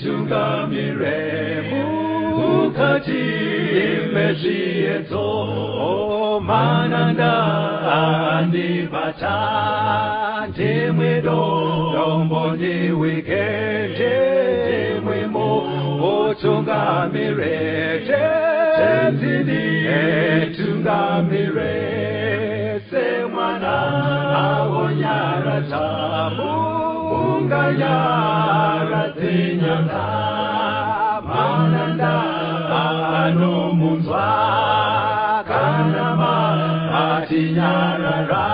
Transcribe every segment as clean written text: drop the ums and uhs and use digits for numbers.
Tungamire mukati mezviedzo mananda andibata ndimwedo dombondiwikende ndimwimo otungamire tenzini tungamire semwana awonyara tabu unganyara tinyanga mananda anomunzwa kanama atinyarara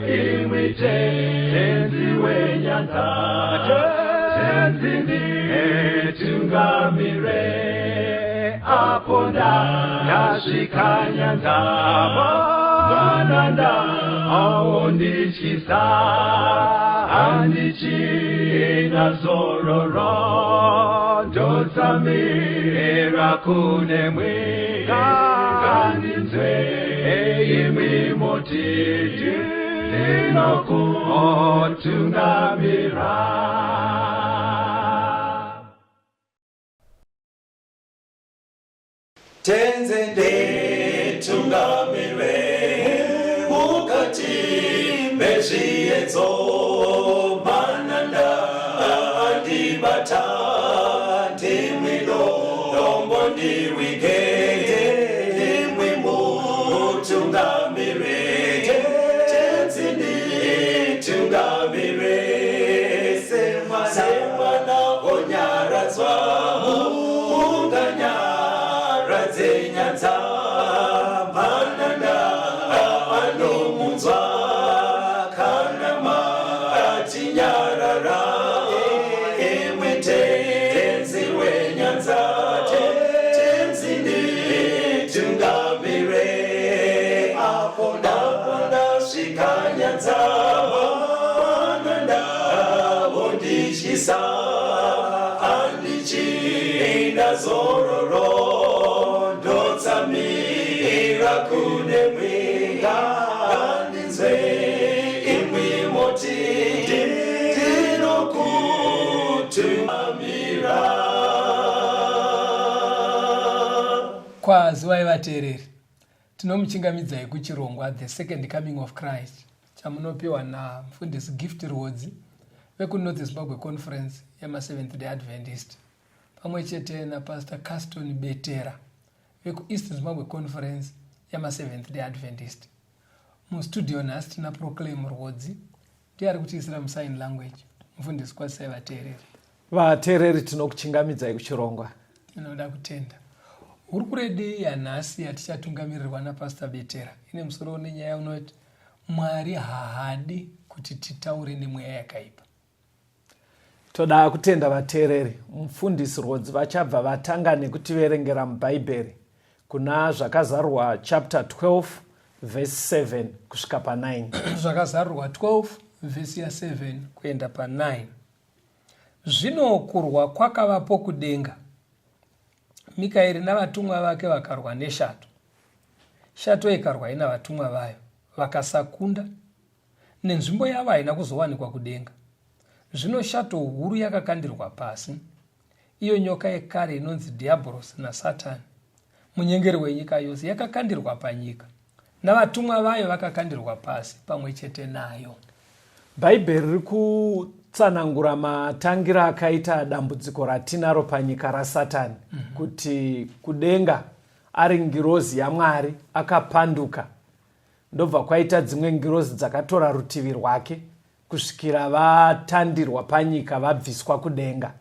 imwite tenzi wenyanza tenzini tungamire aponda yasvika nyanza mananda aondichisa andichina zororo ndotsamira kune mwika ngandinzwe imimotiti ndinokutungamira. Tenze ndetungamire mukati mezviedzo mananda andibata ndimwino dombondiwikende ndimwimo utungamire tenzini tungamire semwana onyaradzwa unganyara dzenyanza mananda anomunzwa kanama atinyarara imwite tenzi wenyanza tenzini tungamire aponda svika nyanza mananda ondishisa andichina zororo ndotsamira kune mwika ngandinzwe imwimoti ndinokutungamira. Kwaziwai vateereri, tinomuchingamidzai kuchirongwa The Second Coming of Christ chamunopiwa namufundisi Gift Rhodes vekuNorth Zimbabwe Conference yama7th Day Adventist pamwe chete naPastor Caston Betera vekuEast Zimbabwe Conference yama7th Day Adventist. Mustudio nhasi tina Proclaim Rhodes ndiye ari kutiisira musign language. Mufundisi kwasai vateereri. Vateereri tinokuchingamidzai kuchirongwa. Tinoda kutenda. Hurukure dei yanhasi yatichatungamirirwa naPastor Betera ine musoro nenyaya unoti Mwari haadi kuti titaure nemweya yakaipa. Toda kutenda vateereri, mufundisi Rhodes vachabva vatanga nekutiverengera mubhaibheri kuna zvakazarurwa chapter 12 verse 7 kusvika pa9. Zvakazarurwa 12 verse ya 7 kuenda pa9. Zvino kurwa kwakavapo kudenga. Mikaeri navatumwa vake vakarwa neshato. Shato ikarwa ina vatumwa vayo vakasakunda, nenzvimbo yavo haina kuzowanikwa kudenga. Zvino shato huru yakakandirwa pasi, iyo nyoka yekare inonzi Diabolos naSatani, munyengeri wenyika yose, yakakandirwa panyika, navatumwa vayo vakakandirwa pasi pamwe chete nayo. Bhaibheri riri kutsanangura matangira akaita dambudziko ratinaro panyika raSatani, kuti kudenga ari ngirozi yaMwari akapanduka, ndobva kwaita dzimwe ngirozi dzakatora rutivi rwake kusvikira vatandirwa panyika vabviswa kudenga.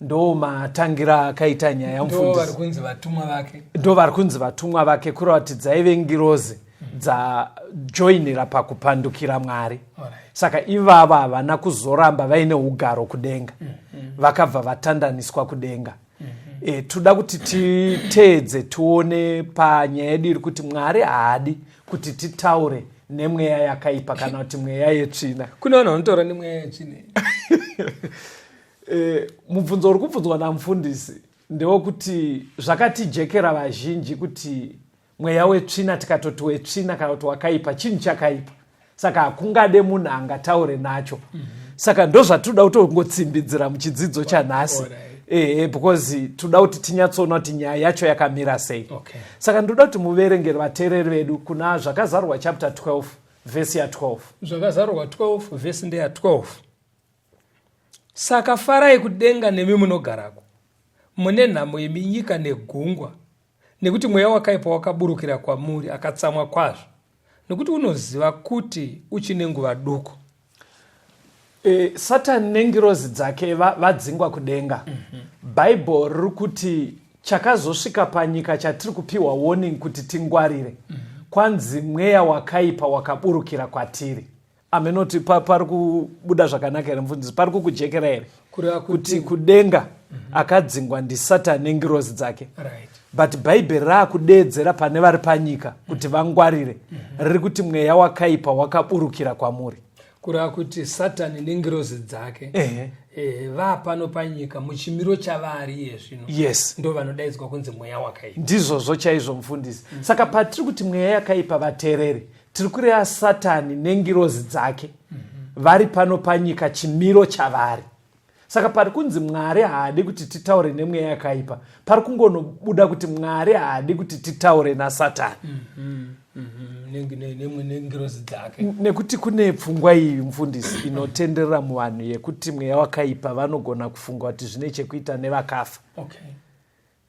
Ndo matangira akaita nyaya yamufundisi. Ndo vari kunzi vatumwa vake. Ndo vari kunzi vatumwa vake kuratidza dzaive ngirozi dzajoinira pakupandukira Mwari. Saka ivava havana kuzoramba vaine ugaro kudenga. Vakabva vatandaniswa kudenga. Toda kuti titeedze tuone panyaya yedu iri kuti Mwari haadi kuti titaure nemweya yakaipa kana kuti mweya yetsvina. Kuna vanhu vanotaura nemweya yetsvina. Mubvunzo uri kubvunzwa namufundisi ndewokuti zvakatijekera vazhinji kuti mweya wetsvina tikatoti wetsvina kana kuti wakaipa chinhu chakaipa. Saka hakungade munhu angataure nacho. saka ndo zvatoda kutongotsimbidzira muchidzidzo chanhasi. Because toda kuti tinyatsoona kuti nyaya yacho yakamira sei. Saka ndoda kuti muverengere vateereri vedu kuna zvakazarurwa chapter 12 vhesi ya12. Zvakazarurwa 12 vhesi ndeya 12. Saka farai kudenga nemi munogarako, mune nhamo yeminyika negungwa, nekuti mweya wakaipa wakaburukira kwamuri akatsamwa kwazvo, nekuti unoziva kuti uchine nguva duku. Satani nengirozi dzake vadzingwa kudenga. Bhaibheri riri kuti chakazosvika panyika chatiri kupiwa warning kuti tingwarire, kwanzi mweya wakaipa wakaburukira kwatiri. Amenoti pari kubuda zvakanaka here mufundisi? Pari kukujekera here kuti kudenga akadzingwa ndisatani nengirozi dzake. But bhaibheri raakudeedzera pane vari panyika kuti vangwarire, riri kuti mweya wakaipa wakaburukira kwamuri. Kureva kuti Satani nengirozi dzake vapano panyika muchimiro chavari iye zvino. Yes. Ndo vanodaidzwa kunzi mweya wakaipa. Ndizvozvo chaizvo mufundisi. Saka patiri kuti mweya yakaipa vateereri, tiri kureva Satani nengirozi dzake vari pano panyika chimiro chavari. Saka pari kunzi Mwari haadi kuti titaure nemweya yakaipa, pari kungonobuda kuti Mwari haadi kuti titaure naSatani. Nengirozi dzake. Nekuti kune pfungwa iyi mufundisi inotenderera muvanhu yekuti mweya wakaipa vanogona kufunga kuti zvine chekuita nevakafa.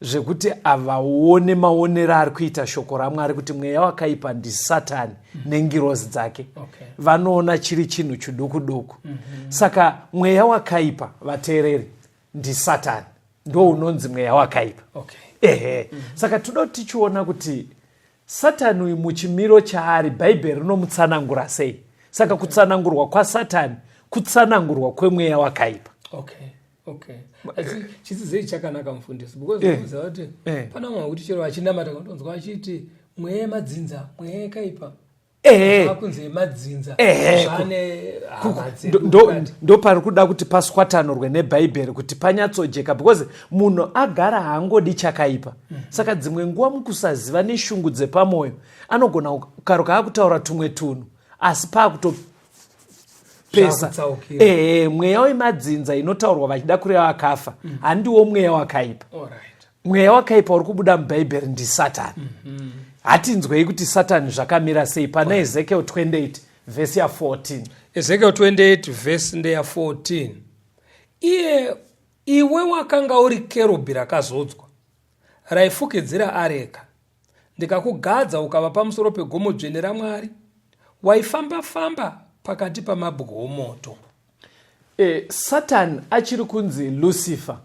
Zvekuti avaone maonero ari kuita shoko raMwari kuti mweya wakaipa ndiSatani nengirozi dzake. Vanoona chiri chinhu chiduku duku. Saka mweya wakaipa vateereri ndiSatani, ndo unonzi mweya wakaipa. Saka toda kuti tichiona kuti Satani uyu muchimiro chaari bhaibheri rinomutsanangura sei. Saka kutsanangurwa kwaSatani kutsanangurwa kwemweya wakaipa. Chisizei chakanaka mufundisi, because unoziva kuti pana mwana kuti chero achinamata kundonzwa achiti mweya yemadzinza, mweya yakaipa. Akunze madzinza zvane ndo pari kuda kuti paswatanurwe nebhaibheri kuti panyatsojeka, because munhu agara haangodi chakaipa. Saka dzimwe nguva mukusaziva neshungu dzepamwoyo anogona kukaruka akutaura tumwe tunhu asi paakutopesa mweya wemadzinza inotaurwa vachida kureva akafa handiwo mweya wakaipa. Mweya wakaipa uri kubuda mubhaibheri ndiSatani. Hatinzwei kuti Satani zvakamira sei pana Ezekiel 28 vhesi ya14. Ezekiel 28 vhesi ndeya 14. Iwe wakanga uri kerubhi rakazodzwa raifukidzira areka, ndikakugadza ukava pamusoro pegomo dzvene raMwari, waifamba-famba pakati pamabwe omoto. Satani achiri kunzi Lucifer,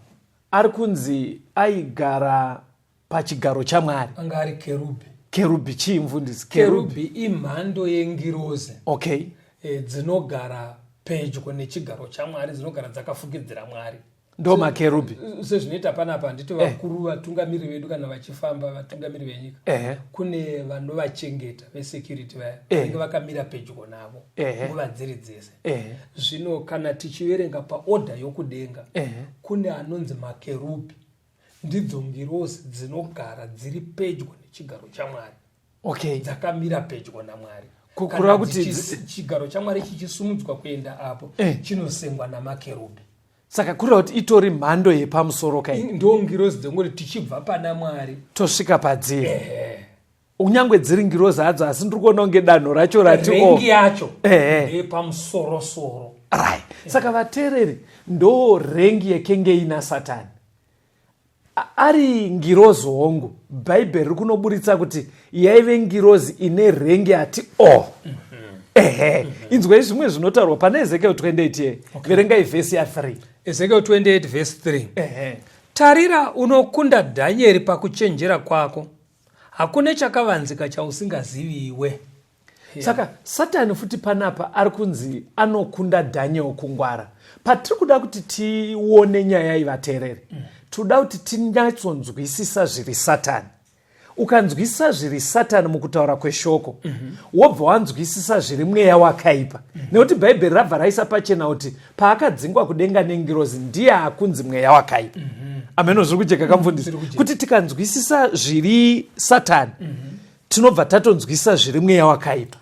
ari kunzi aigara pachigaro chaMwari. Anga ari kerubhi. Kerubhi chii mufundisi? Kerubhi imhando yengirozi dzinogara pedyo nechigaro chaMwari, dzinogara dzakafukidzira Mwari. Ndo makerubhi. Sezvinoita panapa nditi vakuru vatungamiri vedu kana vachifamba, vatungamiri venyika, kune vanovachengeta vesecurity vaya vanenge vakamira pedyo navo nguva dziri dzese. Zvino kana tichiverenga paodha yokudenga kune anonzi makerubhi, ndidzo ngirozi dzinogara dziri pedyo nechigaro chaMwari, dzakamira pedyo naMwari. Kukura kuti chigaro chaMwari chichisumudzwa kuenda apo chinosengwa namakerubhi. Saka kureva kuti itori mhando yepamusoro kai. Ndo ngirozi dzengoti tichibva pana Mwari tosvika padziri. Unyangwe dziri ngirozi hadzo, asi ndiri kuona kunge danho racho rati rengi yacho yepamusoro-soro. Saka vateereri, ndo rengi yekenge ina Satani. Ari ngirozi hongu, bhaibheri riri kunoburitsa kuti yaive ngirozi ine rengi ati inzwei zvimwe zvinotaurwa pana Ezekiel 28 verengai vhesi ya3. Ezekiel 28 vhesi 3. Tarira, unokunda Dhanieri pakuchenjera kwako, hakuna chakavanzika chausingazivi iwe. Saka Satani futi panapa ari kunzi anokunda Dhanieri kungwara. Patiri kuda kuti tione nyaya iyi vateereri, toda kuti tinyatsonzwisisa zviri Satani. Ukanzwisisa zviri Satani mukutaura kweshoko, wobva wanzwisisa zviri mweya wakaipa. Nekuti bhaibheri rabva raisa pachena kuti paakadzingwa kudenga nengirozi ndiye akunzi mweya wakaipa. Ameno, zviri kujeka kamufundisi? Kuti tikanzwisisa zviri Satani tinobva tatonzwisisa zviri mweya wakaipa.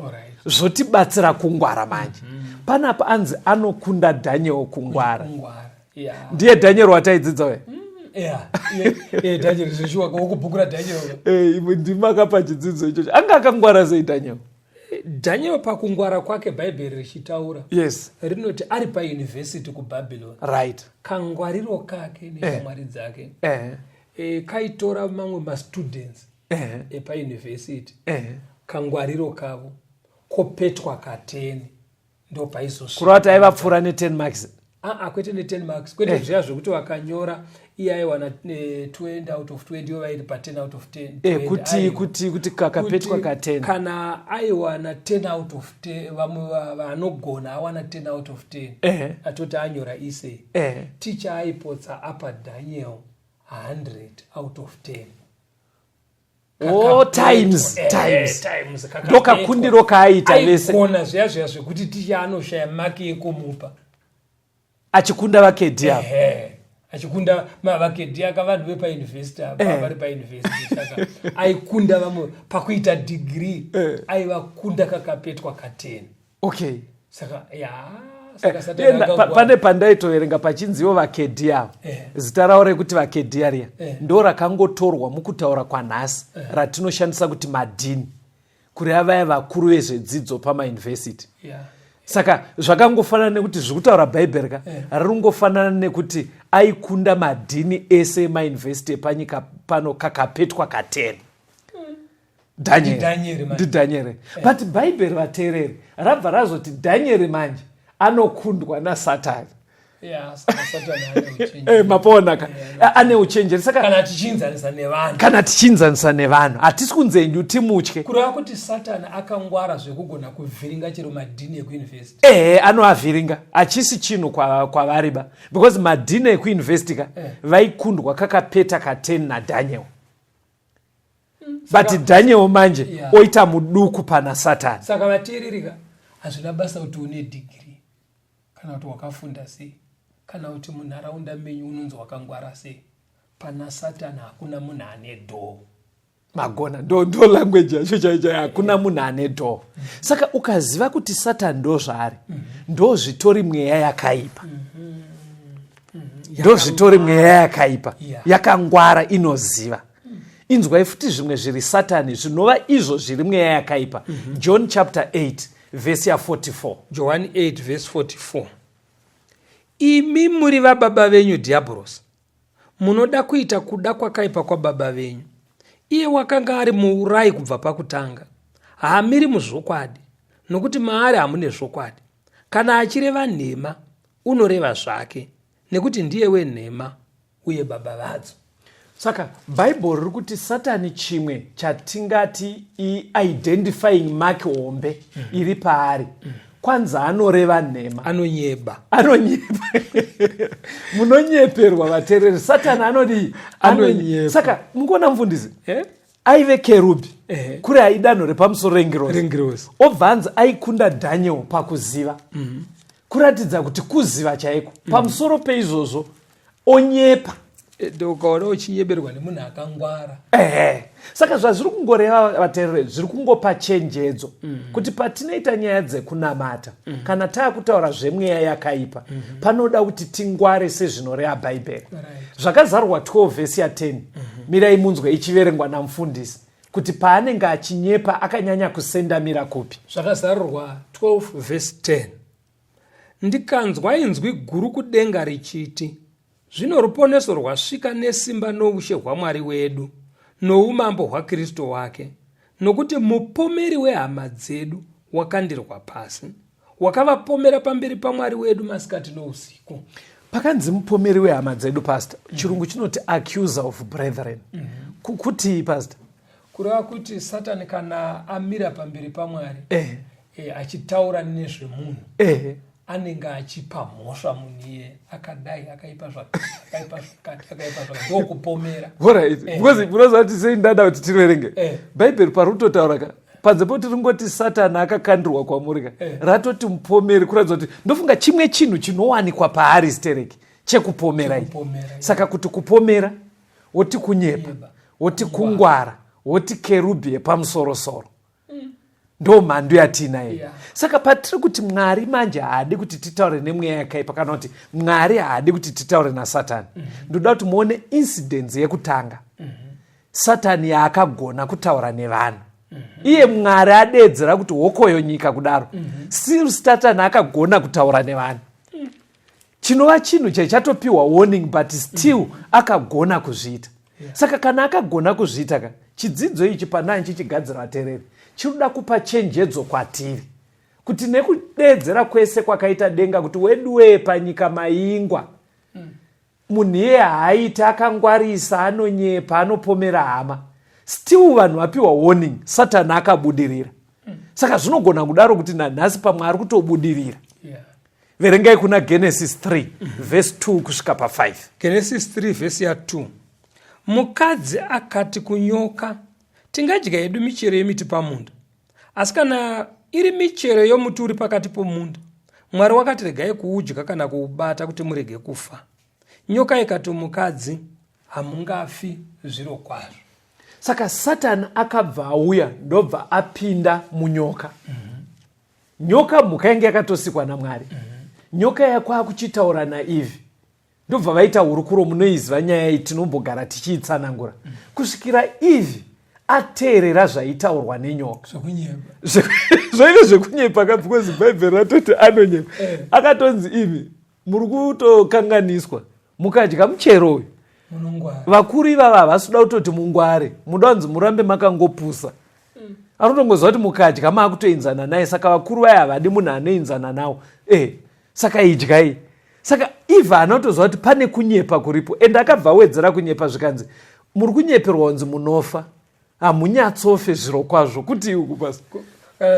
zvotibatsira kungwara manje. Panapa anzi anokunda Daniel kungwara. Ndiye Daniel wataidzidza we? Daniel zvishuwa kokubhukura Daniel. Ndimakapa chidzidzo ichocho. Anga akangwara sei Daniel? Daniel pakungwara kwake Bhaibheri richitaura. Yes. Rinoti ari pauniversity kuBhabhiloni. Right. Kangwariro kake neshamwari dzake. Kaitora mamwe mastudents epauniversity. Kangwariro kavo kopetwa ka10 ndo paizosvika. Kurota aivapfuura ne10 marks. Kwete ne10 marks. Kwete zviya zvokuti wakanyora iye aiwana 20 out of 20 ivo vairi pa10 out of 10. Kuti kakapetwa ka10. Kana aiwana 10 out of 10 vamwe vanogona awana 10 out of 10. Atoti anyora ise. Teacher aipotsa apa Daniel 100 out of 10. Times. Ndokakundiro kaaita vese. Aikona zviya zvekuti ticha anoshaya maki yekumupa. Achikunda vakedhi avo. Achikunda vakedhi akavanhu vepauniversity vari pauniversity saka aikunda vamwe pakuita degree aivakunda kakapetwa ka10. Okay. Saka pane pandaitoverenga pachinzivo vakedhi avo. Zita ravo rekuti vakedhi riya ndo rakangotorwa mukutaura kwanhasi ratinoshandisa kuti madhini kureva vaya vakuru vezvedzidzo pamauniversity. Saka zvakangofanana nekuti zvekutaura Bhaibheri ringofanana nekuti aikunda madhini ese emauniversity epanyika pano kakapetwa ka10. Daniel. But Bhaibheri vateereri rabva razoti Daniel manje anokundwa naSatani. Mapona ane uchenjeri. Saka kana tichinzanisa nevanhu hatisi kunze nyu timutye. Kureva kuti Satani akangwara zvekugona kuvhiringa chero madhini ekuuniversity. Anoavhiringa achisi chinhu kwavariba because madhini ekuuniversity vaikundwa kakapeta ka10 naDaniel. But Daniel manje oita muduku pana Satani. Saka vateererika hazvina basa kuti une degree kana kuti wakafunda sei kana kuti munharaunda menyu unonzi wakangwara sei. Pana Satani hakuna munhu ane dhoo. Magona ndo language yacho chaicho hakuna munhu ane dhoo. Saka ukaziva kuti Satani ndo zvaari ndo zvitori mweya yakaipa. Ndo zvitori mweya yakaipa yakangwara inoziva. Inzwai futi zvimwe zviri Satani zvinova izvo zviri mweya yakaipa. John chapter 8 verse 44. John 8 verse 44. Imi muri vababa venyu Diabolos, munoda kuita kuda kwakaipa kwababa venyu. Iye wakanga ari muurai kubva pakutanga, haamiri muzvokwadi, nokuti maari hamune zvokwadi. Kana achireva nhema, unoreva zvake, nekuti ndiye wenhema uye baba vadzo. Saka Bhaibheri riri kuti Satani chimwe chatingati identifying mark hombe iri paari. Kwanza anoreva nhema. Anonyeba. Munonyeperwa vateereri. Satani anodi anonyeba. Saka mungona mufundisi aive kerubi kuri aidanho repamusoro rengirozi. Obvanzi aikunda Daniel pakuziva. Kuratidza kuti kuziva chaiko. Pamusoro peizvozvo onyepa. Ukaona uchinyeberwa nemunhu akangwara. Saka zvazviri kungoreva vateereri zviri kungopa chenjedzo kuti patinoita nyaya dzekunamata kana taakutaura zvemweya yakaipa panoda kuti tingware sezvinoreva Bhaibheri. Zvakazarwa 12 vhesi 10 mirai munzwe ichiverengwa namufundisi kuti paanenge achinyepa akanyanya kusendamira kupi. Zvakazarurwa 12 vhesi 10. Ndikanzwa inzwi guru kudenga richiti, zvino ruponeso rwasvika nesimba noushe hwaMwari wedu noumambo hwaKristu wake, nokuti mupomeri wehama dzedu wakandirwa pasi, wakavapomera pamberi paMwari wedu masikati nousiku. Pakanzi mupomeri wehama dzedu pastor. Chirungu chinoti accuser of brethren. Kuti pastor kureva kuti Satani kana amira pamberi paMwari achitaura nezvemunhu anenge achipa mhosva munhu iye akadai akaipa zvakati ndokupomera. Munoziva kuti sei ndada kuti tiverenge Bhaibheri parutotaura panze poti ringoti Satani akakandirwa kwamuri ratoti mupomeri kuratidza kuti ndofunga chimwe chinhu chinowanikwa paari stereki chekupomera. Saka kuti kupomera woti kunyepa woti kungwara woti kerubi yepamusorosoro. ndo mhando yatinayo. Yeah. Saka patiri kuti Mwari manje haadi kuti titaure nemweya yakaipa kana kuti Mwari haadi kuti titaure naSatani. Ndoda kuti muone incidents yekutanga. Satani yaakagona kutaura nevanhu. Iye Mwari adedzera kuti hokoyo nyika kudaro. Still Satani akagona kutaura nevanhu. Chinova chinhu chachatopiwa warning but still akagona kuzviita. Saka kana akagona kuzviita chidzidzo ichi panani chichigadzira vateereri chinoda kupa chenjedzo kwatiri kuti nekudedzera kwese kwakaita denga kuti weduwe panyika maingwa munhu iye haaiti akangwarisa anonyepa anopomera hama still vanhu vapiwa warning Satani akabudirira. Saka zvinogona kudaro kuti nanhasi pamwe ari kutobudirira. Verengai kuna Genesis 3 verse 2 kusvika pa5. Genesis 3 verse ya 2. Mukadzi akati kunyoka, tingadya hedu michero yemiti pamunda. Asi kana iri michero yomuti uri pakati pomunda, Mwari wakati regai kuudya kana kuubata kuti murege kufa. Nyoka ikati mukadzi, hamungafi zviro kwazvo. Saka Satani akabva auya ndobva apinda munyoka. Nyoka mhuka yange yakatosikwa naMwari. Nyoka yakwa kuchitaura naEve. Ndobva vaita hurukuro munoiziva nyaya iyi tinombogara tichiitsanangura. Kusvikira Eve ateerera zvaitaurwa nenyoka. Zvaine zvekunyepa because Bible ratoti anonyepa. Akatonzi Eve, muri kutokanganiswa. Mukadya muchero uyu. Vakuru ivava havasida kutoti mungware. Muda kunzi murambe makangopusa. Anotongoziva kuti mukadya maakutoenzana naye. Saka vakuru vaya havadi munhu anoenzana nawo. Saka idyai. Saka Eve anotoziva kuti pane kunyepa kuripo. Ende akabva awedzera kunyepa zvikanzi muri kunyeperwa kunzi munofa. Hamunyatsofe zviro kwazvo kuti uku basi.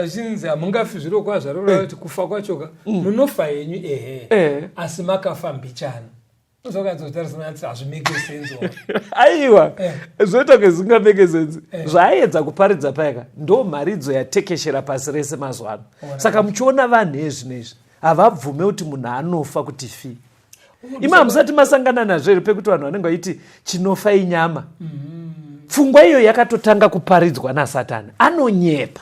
Zvinzi hamungafi zviro kwazvo arora kuti kufa kwachoka munofa henyu asi makafa mbichana. Aiwa zvoita zvisingameke sense. Zvaaedza kuparidza paika ndo mharidzo yatekeshera pasi rese mazuva ano. Saka muchiona vanhu ezvinezvi havabvume kuti munhu anofa kuti fi. Ima hamusati masangana nazvo pekuti vanhu vanenge vaiti chinofa inyama. Pfungwa iyo yakatotanga kuparidzwa naSatani. Anonyepa.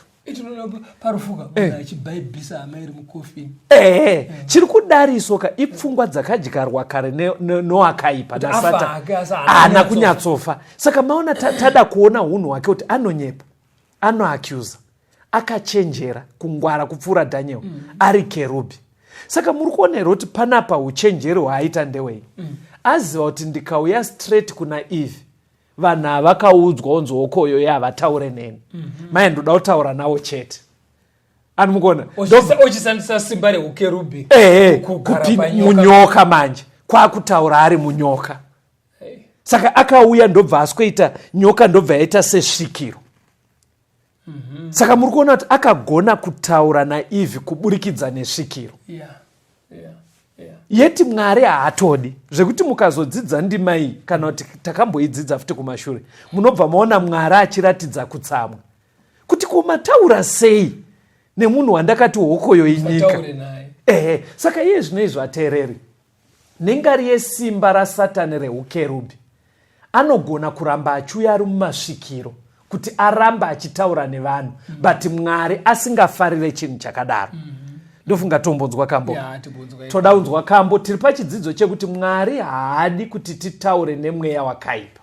Chiri kudarisoka ipfungwa dzakadyarwa kare nowakaipa naSatani. Haana kunyatsofa. Saka maona tada kuona unhu hwake kuti anonyepa, anoacusa, akachenjera kungwara kupfuura Daniel ari kerubhi. Saka muri kuonera kuti panapa uchenjeri hwaaita ndewei. Aziva kuti ndikauya straight kuna Eve, vanhu havakaudzwa unzi hokoyo yavataure neni. Mai ndoda kutaura nawo chete. Anomuona? Ochisandisa simba reukerubhi. Munyoka manje. Kwakutaura ari munyoka. Saka akauya ndobva asweta nyoka ndobva yaita sesvikiro. Saka muri kuona kuti akagona kutaura naEve kuburikidza nesvikiro. Yeti Mwari haatodi zvekuti mukazodzidza ndima iyi kana kuti takamboidzidza futi kumashure munobva maona Mwari achiratidza kutsamwa kuti kumataura sei nemunhu wandakati hokoyo inyika. Saka iye zvinoizvo ateereri nengari yesimba raSatani reukerubhi anogona kuramba achiuya ari mumasvikiro kuti aramba achitaura nevanhu but Mwari asingafarire chinhu chakadaro. Ndofunga tombonzwa kambo. Toda unzwa kambo tiri pachidzidzo chekuti Mwari haadi kuti titaure nemweya wakaipa.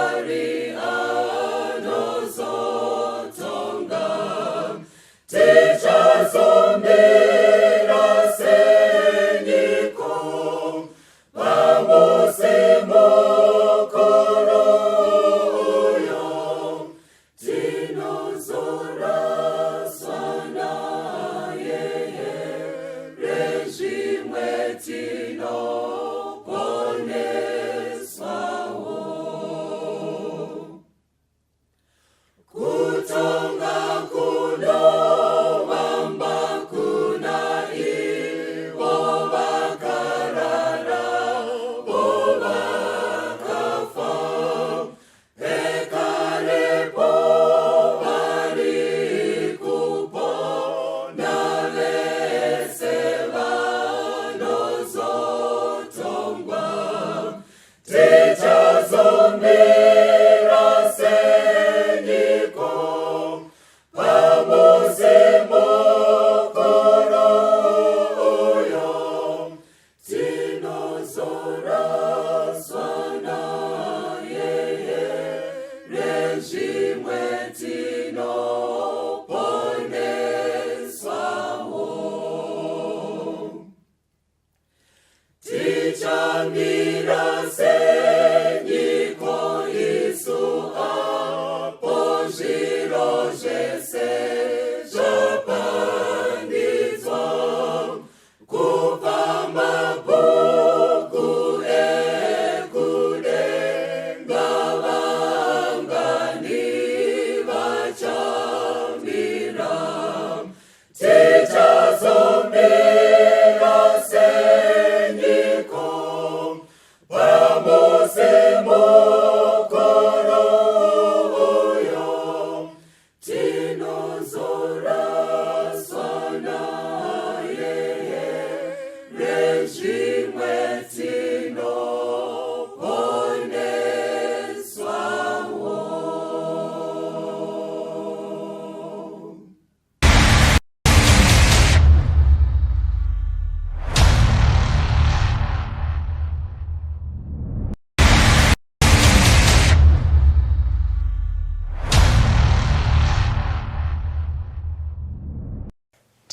Maria, no so.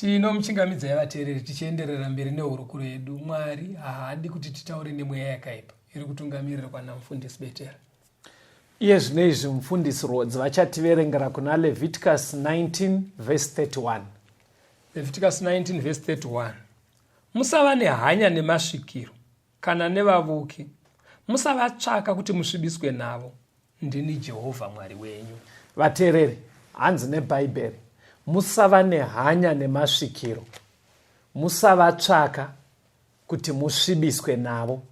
Tinomuchingamidzai vateereri tichienderera mberi nehurukuro yedu. Mwari haadi kuti titaure nemweya yakaipa iri kutungamirirwa namufundisi Betera. Iye zvino izvi mufundisi Rhodes vachativerengera kuna Leviticus 19 verse 31. Leviticus 19 verse 31. Musava nehanya nemasvikiro kana nevavuki, musavatsvaka kuti musvibiswe navo. Ndini Jehovha Mwari wenyu. Vateereri, hanzi nebhaibheri, musava nehanya nemasvikiro, musavatsvaka kuti musvibiswe navo.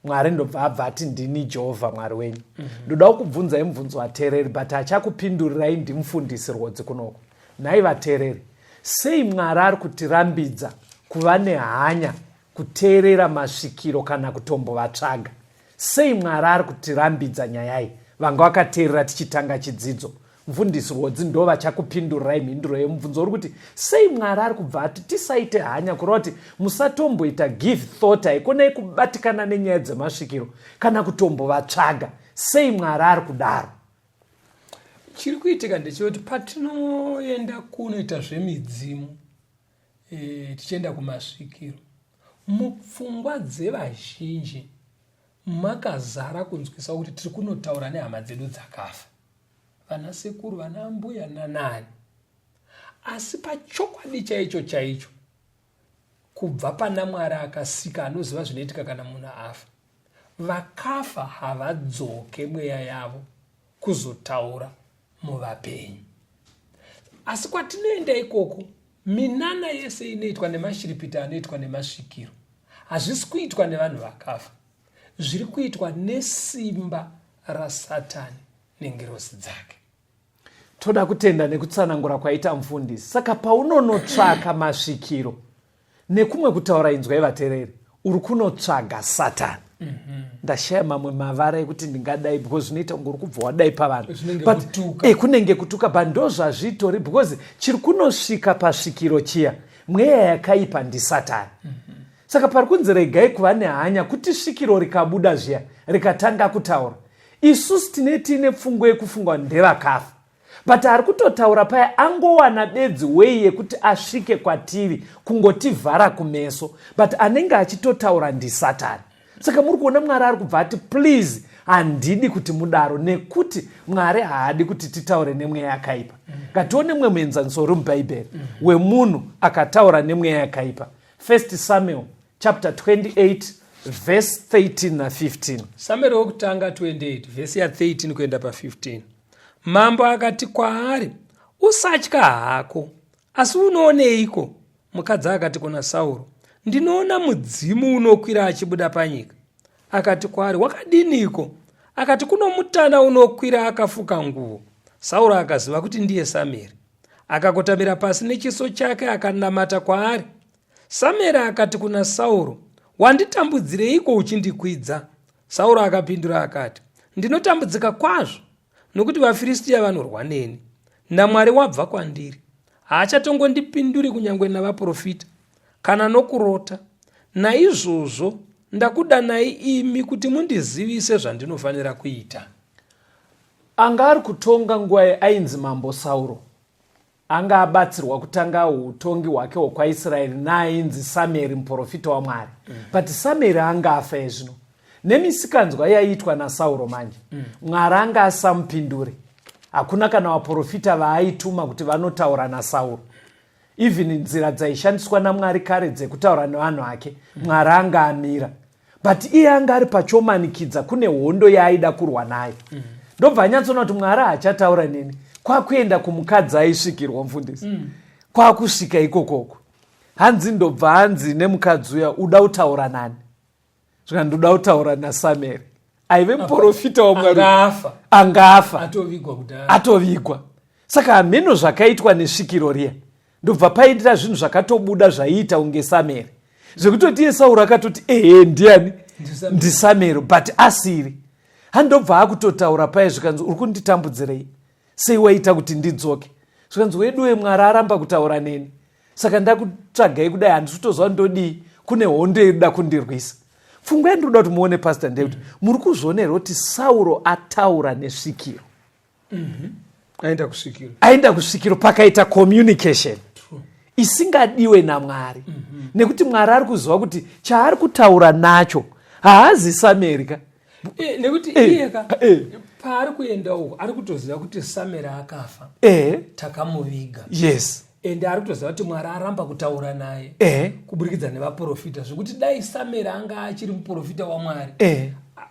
Mwari ndobva abva ati ndini Jehovha Mwari wenyu. Ndoda kubvunzai mubvunzo vateereri, but achakupindurirai ndimufundisi Rhodes kunoko. Nhai vateereri, sei Mwari ari kutirambidza kuva nehanya kuteerera masvikiro kana kutombovatsvaga? Sei Mwari ari kutirambidza nyaya iyi? Vanga vakateerera tichitanga chidzidzo. Mufundisi Rhodes ndo vachakupindurirai mhinduro yemubvunzo uri kuti sei Mwari ari kubva ati tisaite hanya kureva kuti musatomboita give thought haikonei kubatikana nenyaya dzemasvikiro kana kutombovatsvaga. Sei Mwari ari kudaro? Chiri kuitika ndechekuti patinoenda kunoita zvemidzimu, tichienda kumasvikiro, mupfungwa dzevazhinji makazara kunzwisa kuti tiri kunotaura nehama dzedu dzakafa, vana sekuru, vana mbuya nanani. Asi pachokwadi chaicho chaicho, kubva pana Mwari akasika anoziva zvinoitika kana munhu afa, vakafa havadzoke mweya yavo kuzotaura muvapenyu. Asi kwatinoenda ikoko, minana yese inoitwa nemashiripita anoitwa nemasvikiro hazvisi kuitwa nevanhu vakafa, zviri kuitwa nesimba raSatani nengirozi dzake. Toda kutenda nekutsanangura kwaita mufundisi. Saka paunonotsvaka masvikiro nekumwe kutaura inzwai vateereri, uri kunotsvaga Satani. Ndashaya mamwe mavara ekuti ndingadai because zvinoita kunge uri kubva wadai pavanhu, kunenge kutuka, but ndo zvazvitori because chiri kunosvika pasvikiro chiya, mweya yakaipa ndiSatani. Saka pari kunzi regai kuva nehanya kuti svikiro rikabuda zviya rikatanga kutaura, isusu tiine pfungwa yekufunga ndevakafa, but ari kutotaura paya angowana bedzi wei yekuti asvike kwatiri kungotivhara kumeso, but anenge achitotaura ndiSatani. Saka muri kuona Mwari ari kubva ati please handidi kuti mudaro, nekuti Mwari haadi kuti titaure nemweya yakaipa. Ngatione mumwe muenzaniso uri mubhaibheri wemunhu akataura nemweya yakaipa. 1 Samuel chapter 28 verse 13 na 15. Samuel wokutanga 28 verse ya 13 kuenda pa15. Mambo akati kwaari, usatya hako, asi unooneiko? Mukadzi akati kuna Sauro, ndinoona mudzimu unokwira achibuda panyika. Akati kwaari, wakadiniko? Akati kuno mutana unokwira akafuka nguo. Sauro akaziva kuti ndiye Samueri, akakotamira pasi nechiso chake akanamata kwaari. Samueri akati kuna Sauro, wanditambudzireiko uchindikwidza? Sauro akapindura akati, ndinotambudzika kwazvo nokuti vaFiristia vanorwa neni, naMwari wabva kwandiri. Haachatongondipinduri kunyange navaprofita kana nokurota. Naizvozvo ndakudanai imi kuti mundizivise zvandinofanira kuita. Anga ari kutonga nguva ainzi mambo Sauro, anga abatsirwa kutanga utongi hwake hwokwaIsraeri naainzi Samueri muprofita waMwari. But Samueri anga afa ezvino nemisikanzwa yaiitwa naSauro manje. Mwari anga asamupinduri, hakuna kana vaprofita vaaituma kuti vanotaura naSauro. Even nzira dzaishandiswa naMwari kare dzekutaura nevanhu vake, Mwari anga amira, but iye anga ari pachomanikidza kune hondo yaaida kurwa nayo. Ndobva anyatsona kuti Mwari haachataura neni, kwakuenda kumukadzi aisvikirwa mufundisi, kwakusvika ikokoko. Hanzi ndobva hanzi nemukadzi uya, uda kutaura nani? Zvika ndoda kutaura naSamueri, aive muprofita waMwari, angafa, atovigwa. Saka hameno zvakaitwa nesvikiro riya, ndobva paitira zvinhu zvakatobuda zvaiita unge Samueri, zvekutoti iye Sauro akatoti ndiani? NdiSamueri, but asiri. Handobva akutotaura paya zvikanzi uri kunditambudzirei? Sei waita kuti ndidzoke? Zvikanzi wedu weMwari aramba kutaura neni, saka ndakutsvagai kudai, handisi kutoziva ndodii, kune hondo inoda kundirwisa. Pfungwa yandoda kuti muone Pastor David, muri kuzvionera kuti Sauro ataura nesvikiro. Aenda kusvikiro pakaita communication. isingadiwe naMwari. Nekuti Mwari ari kuziva kuti chaari kutaura nacho haazi Sameri ka. Nekuti iyeka paari kuenda uko ari kutoziva kuti Sameri akafa. Takamuviga. Yes. Ende ari kutoziva kuti Mwari aramba kutaura naye kuburikidza nevaprofita zvekuti dai Sameri anga achiri muprofita waMwari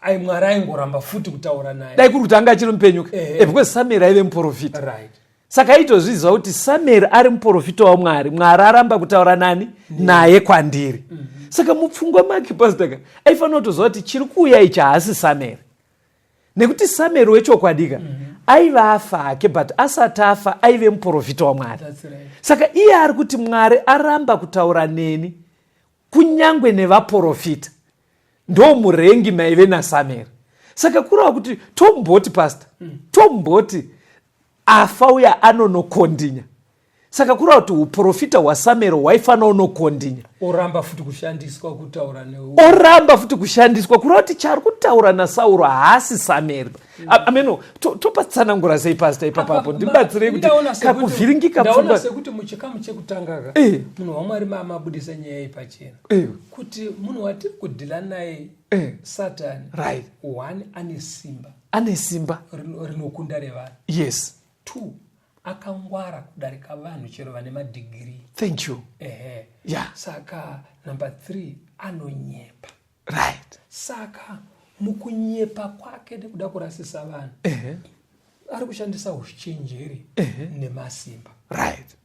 ai Mwari aingoramba futi kutaura naye. Dai kuri kuti anga achiri mupenyuka. Because Sameri aive muprofita. Right. Saka aitozviziva kuti Sameri ari muprofita waMwari, Mwari aramba kutaura nani naye kwandiri. Saka mupfungwa make pastor aifanira kutoziva kuti chiri kuuya ichi haasi Sameri. Nekuti Sameri wechokwadika aiva afa ake, but asati afa aive muprofita waMwari. Saka iye ari kuti Mwari aramba kutaura neni kunyangwe nevaprofita, ndo murengi maive naSameri. Saka kureva kuti tomboti pastor, tomboti afa uya anonokondinya. Saka kureva kuti uprofita hwaSameri hwaifanira unokondinya, oramba futi kushandiswa kutaura newe, oramba futi kushandiswa kureva kuti chari kutaura naSauro haasi Sameri. Ameno topatsanangura sei pastor ipapapo ndibatsirei kuti kakuvhiringika pfungwa. Ndaona sekuti muchikamu chekutanga munhu waMwari mamabudisa nyaya pachena kuti munhu watiri kudhila naye Satani, right, one ane simba rinokunda revanhu. Yes. 2 akangwara kudarika vanhu chero vane madhigirii. Thank you. Yeah. Saka number 3 anonyepa. Right. Saka mukunyepa kwake nekuda kurasisa vanhu ari kushandisa uchenjeri nemasimba. Right.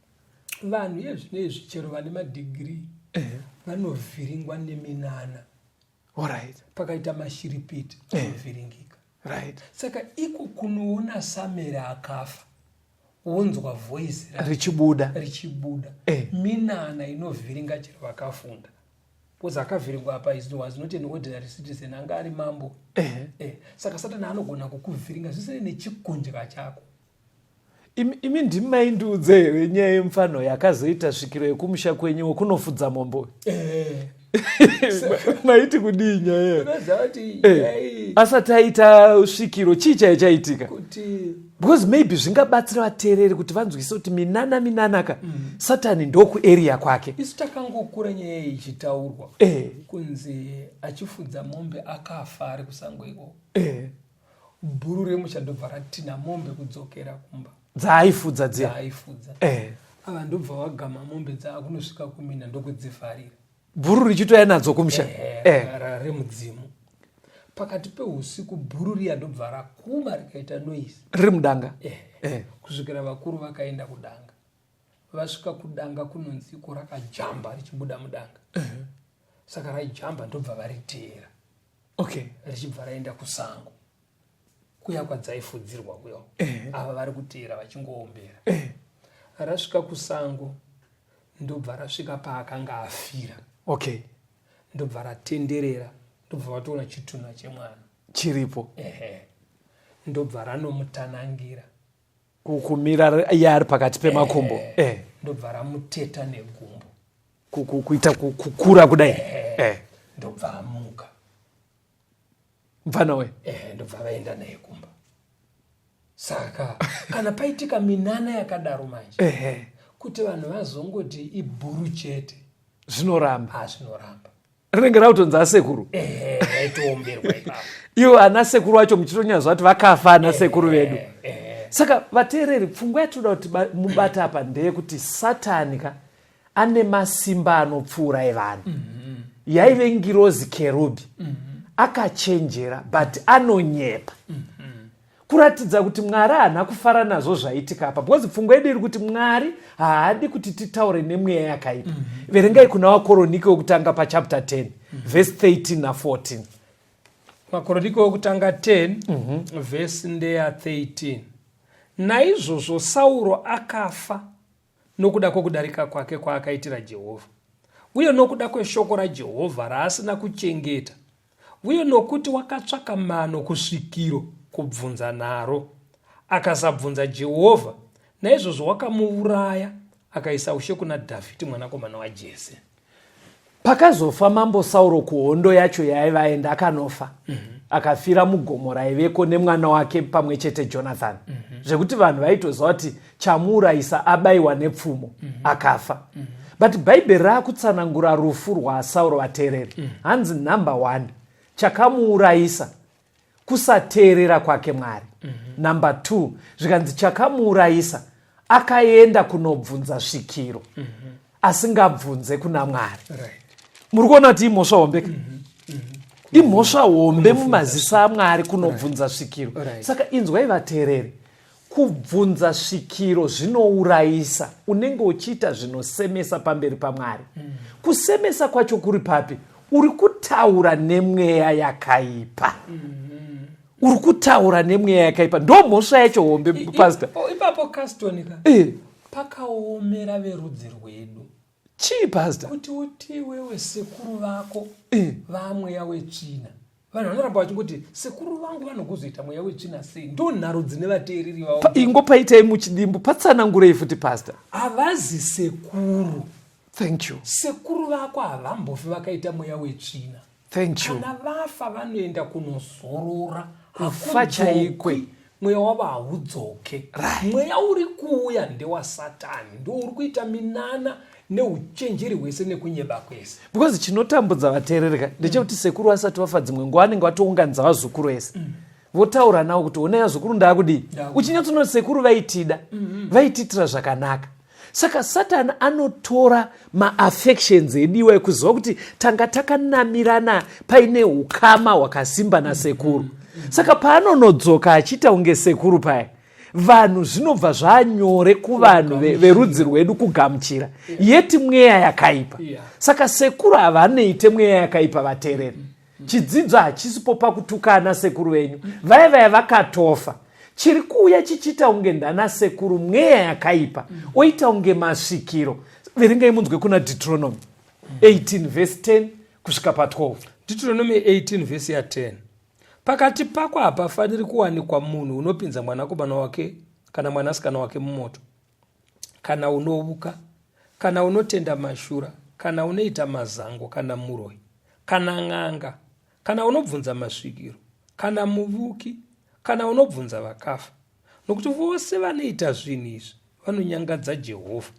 Vanhu yezvinezvi chero vane madhigirii vanovhiringwa neminana. Alright. Pakaita mashiripiti anovhiringika. Right. Saka iko kunoona Sameri akafa, wonzwa voice richibuda minana inovhiringa chero vakafunda. Poza akavhiringwa apa was not an ordinary citizen, anga ari mambo. Saka Satani anogona kukuvhiringa zvisiri nechikundya chako. Imi ndimaindudze here nyaya yemufano yakazoita svikiro yekumusha kwenyu kunofudza mombo. Maiti kudii nyaya asati aita svikiro chii chaichaitika? Because maybe zvingabatsira vateereri kuti vanzwise kuti minana ka Satani ndokuarea kwake. Isu takangokura nyaya ichitaurwa kunzi achifudza mombe akafa ari kusango ikoko. Bhuru remusha ndobva ratina mombe kudzokera kumba dzaaifudza ava ndobva vagama mombe dzaakunosvika kumina ndokudzifarira, bhuru richitoya nadzo kumusha remudzimu. Pakati peusiku bhuru riya ndobva rakuma rikaita noise riri mudanga. kusvikira vakuru vakaenda kudanga. Vasvika kudanga kunonzi iko rakajamba richibuda mudanga. Saka raijamba ndobva variteera richibva raenda kusango kuya kwadzaifudzirwa kuyo. Ava vari kuteera vachingoombera. Rasvika kusango ndobva rasvika paakanga afira. Ndobva ratenderera, ndobva vatoona chitunha chemwana chiripo. Ndobva ranomutanangira kumira iye ari pakati pemakumbo. Ndobva ramuteta negumbo kuita kukura kudai. Ndobva amuka mfana we. Ndobva vaenda naye kumba. Saka kana paitika minana yakadaro manje kuti vanhu vazongoti ibhuru chete zvinoramba rinenge rautonzi asekuru aitoomberwa ipapo. Iwo ana sekuru wacho muchitonyazva kuti vakafa ana sekuru vedu. Saka vateereri, pfungwa yatoda kuti mubata apa ndeyekuti Satani ka ane masimba anopfuura evanhu. Yaive ngirozi kerubi akachenjera but anonyepa. Kuratidza kuti Mwari haana kufara nazvo zvaitika apa, because pfungwa yedu iri kuti Mwari haadi kuti titaure nemweya yakaipa. Verengai kuna Wakoronike wokutanga pachapter 10 verse 13 na14. Wakoronike wokutanga 10 verse ndeya 13. Naizvozvo Sauro akafa nokuda kwokudarika kwake kwaakaitira Jehovha, uye nokuda kweshoko raJehovha raasina kuchengeta, uye nokuti wakatsvaka mano kusvikiro kubvunza naro akasabvunza Jehovha. Naizvozvo wakamuuraya akaisa ushe kuna Dhavhidhi mwanakomana waJese. Pakazofa mambo Sauro kuhondo yacho yaivaenda akanofa. Akafira mugomo raiveko nemwana wake pamwe chete Jonathan. zvekuti vanhu vaitoziva kuti chamuurayisa abayiwa nepfumo akafa. But bhaibheri raakutsanangura rufu rwaSauro vateereri. Hanzi number 1 chakamuurayisa kusateerera kwake Mwari. Number 2 zvikanzi chakamuurayisa akaenda kunobvunza svikiro asingabvunze kuna Mwari. Muri kuona kuti imhosva hombe imhosva hombe mumaziso aMwari kunobvunza svikiro. Saka inzwai vateereri, kubvunza svikiro zvinourayisa. Unenge uchiita zvinosemesa pamberi paMwari. Kusemesa kwacho kuri papi? Uri kutaura nemweya yakaipa. Uri kutaura nemweya yakaipa. Ndo mhosva yacho hombe pastor. Ipapo kastonika pakaomera verudzi rwedu. Chii pastor? Kuti uti wewe sekuru vako vamweya wetsvina. Vanhu vanoramba vachingoti sekuru vangu vanokuzoita mweya wetsvina sei? Ndo nharo dzine vateereri vavo. Ingopaitai muchidimbu patsanangurei futi pastor. Havazi sekuru. Thank you. Sekuru vako havambofi vakaita mweya wetsvina. Thank you. Kana vafa vanoenda kunozorora. Kufa chaikwe. Mweya wavo haudzoke. Mweya uri kuuya ndewasatani. Ndo uri kuita minana neuchenjeri hwese nekunyeba kwese. Because chinotambudza vateerereka ndechekuti sekuru asati vafa dzimwe nguva vanenge vatounganidza vazukuru vese. Votaura navo kuti onai vazukuru ndaakudii. Uchinyatsoona sekuru vaitida. Vaititira zvakanaka. Saka Satani anotora ma-affections ediwa ekuziva kuti tanga takanamirana paine ukama hwakasimba nasekuru. Saka paanonodzoka achiita unge sekuru paya, vanhu zvinobva zvanyore kuvanhu verudzi rwedu kugamuchira yeti mweya yakaipa. Saka sekuru havanoite mweya yakaipa vateereri. Chidzidzo hachisipo pakutukana sekuru venyu. Vaya vakatofa. Chiri kuuya chichiita unge ndana sekuru mweya yakaipa. Oita unge masvikiro. Verengai munzwe kuna Deuteronomy 18 verse 10 kusvika pa12. Deuteronomy 18 verse ya 10. Pakati pako hapafaniri kuwanikwa munhu unopinza mwanakomana wake kana mwanasikana wake mumoto, kana unovuka, kana unotenda mashura, kana unoita mazango, kana muroi, kana ng'anga, kana unobvunza masvikiro, kana muvuki, kana unobvunza vakafa. Nokuti vose vanoita zvinhu izvi vanonyangadza Jehovha.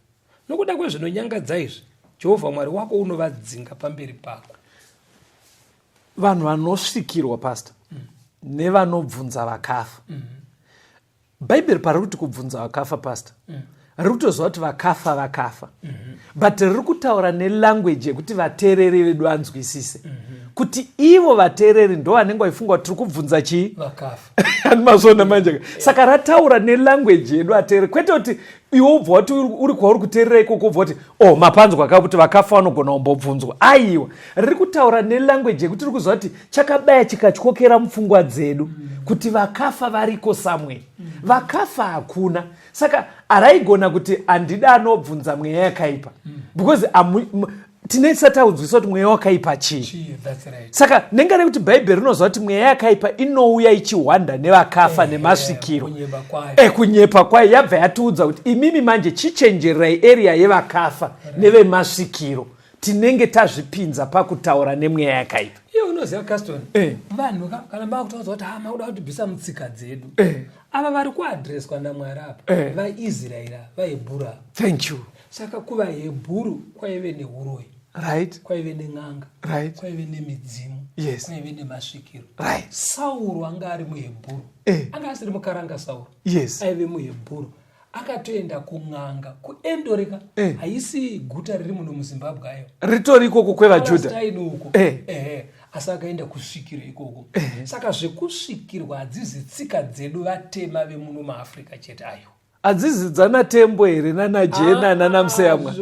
Nokuda kwezvinonyangadza izvi, Jehovha Mwari wako unovadzinga pamberi pako. Vanhu vanosvikirwa pastor nevanobvunza vakafa. Bhaibheri pari kuti kubvunza vakafa pastor riri kutoziva kuti vakafa. But riri kutaura nelanguage yekuti vateereri vedu anzwisise. Kuti ivo vateereri ndo vanenge vaifunga kuti tiri kubvunza chii? Vakafa. Andimazvona manje. Saka rataura nelanguage yedu vateereri. Kwete kuti iwe ubva kuti uri kwauri kuteerera ikoko ubva kuti mapanzwa kaka kuti vakafa vanogona kumbobvunzwa. Aiwa, riri kutaura nelanguage yekuti riri kuziva kuti chakabaya chikatyokera mupfungwa dzedu kuti vakafa variko somewhere. Vakafa hakuna. Saka araigona kuti andida anobvunza mweya yakaipa. Because tinesa taudzwisa kuti mweya wakaipa chii. Saka nengane kuti bhaibheri rinoziva kuti mweya yakaipa inouya ichihwanda nevakafa nemasvikiro. Kunyepa kwayo yabva yatiudza kuti imimi manje chichenjererai area yevakafa nevemasvikiro. Tinenge tazvipinza pakutaura nemweya yakaipa. Unoziva Caston, vanhu kana vakutaudza kuti mauda kutibvisa mutsika dzedu. Ava vari kuadreswa naMwari apa. VaIsraeri, vaHebheru. Thank you. Saka kuvaHebheru kwaive neuroi. Right. Kwaive neng'anga. Right. Kwaive nemidzimu. Yes. Kwaive nemasvikiro. Right. Sauro anga ari muHebheru. Anga asiri mukaranga Sauro. Yes. Aive muHebheru. Akatoenda kung'anga kuEndoreka. Haisi guta riri muno muZimbabwe ayo. Ritori ikoko kwevaJudha. Asi akaenda kusvikiro ikoko. Saka zvekusvikirwa hadzizi tsika dzedu vatema vemuno muAfrica chete ayo. Adzizidzana tembo here nanajena nanamuseyamwa.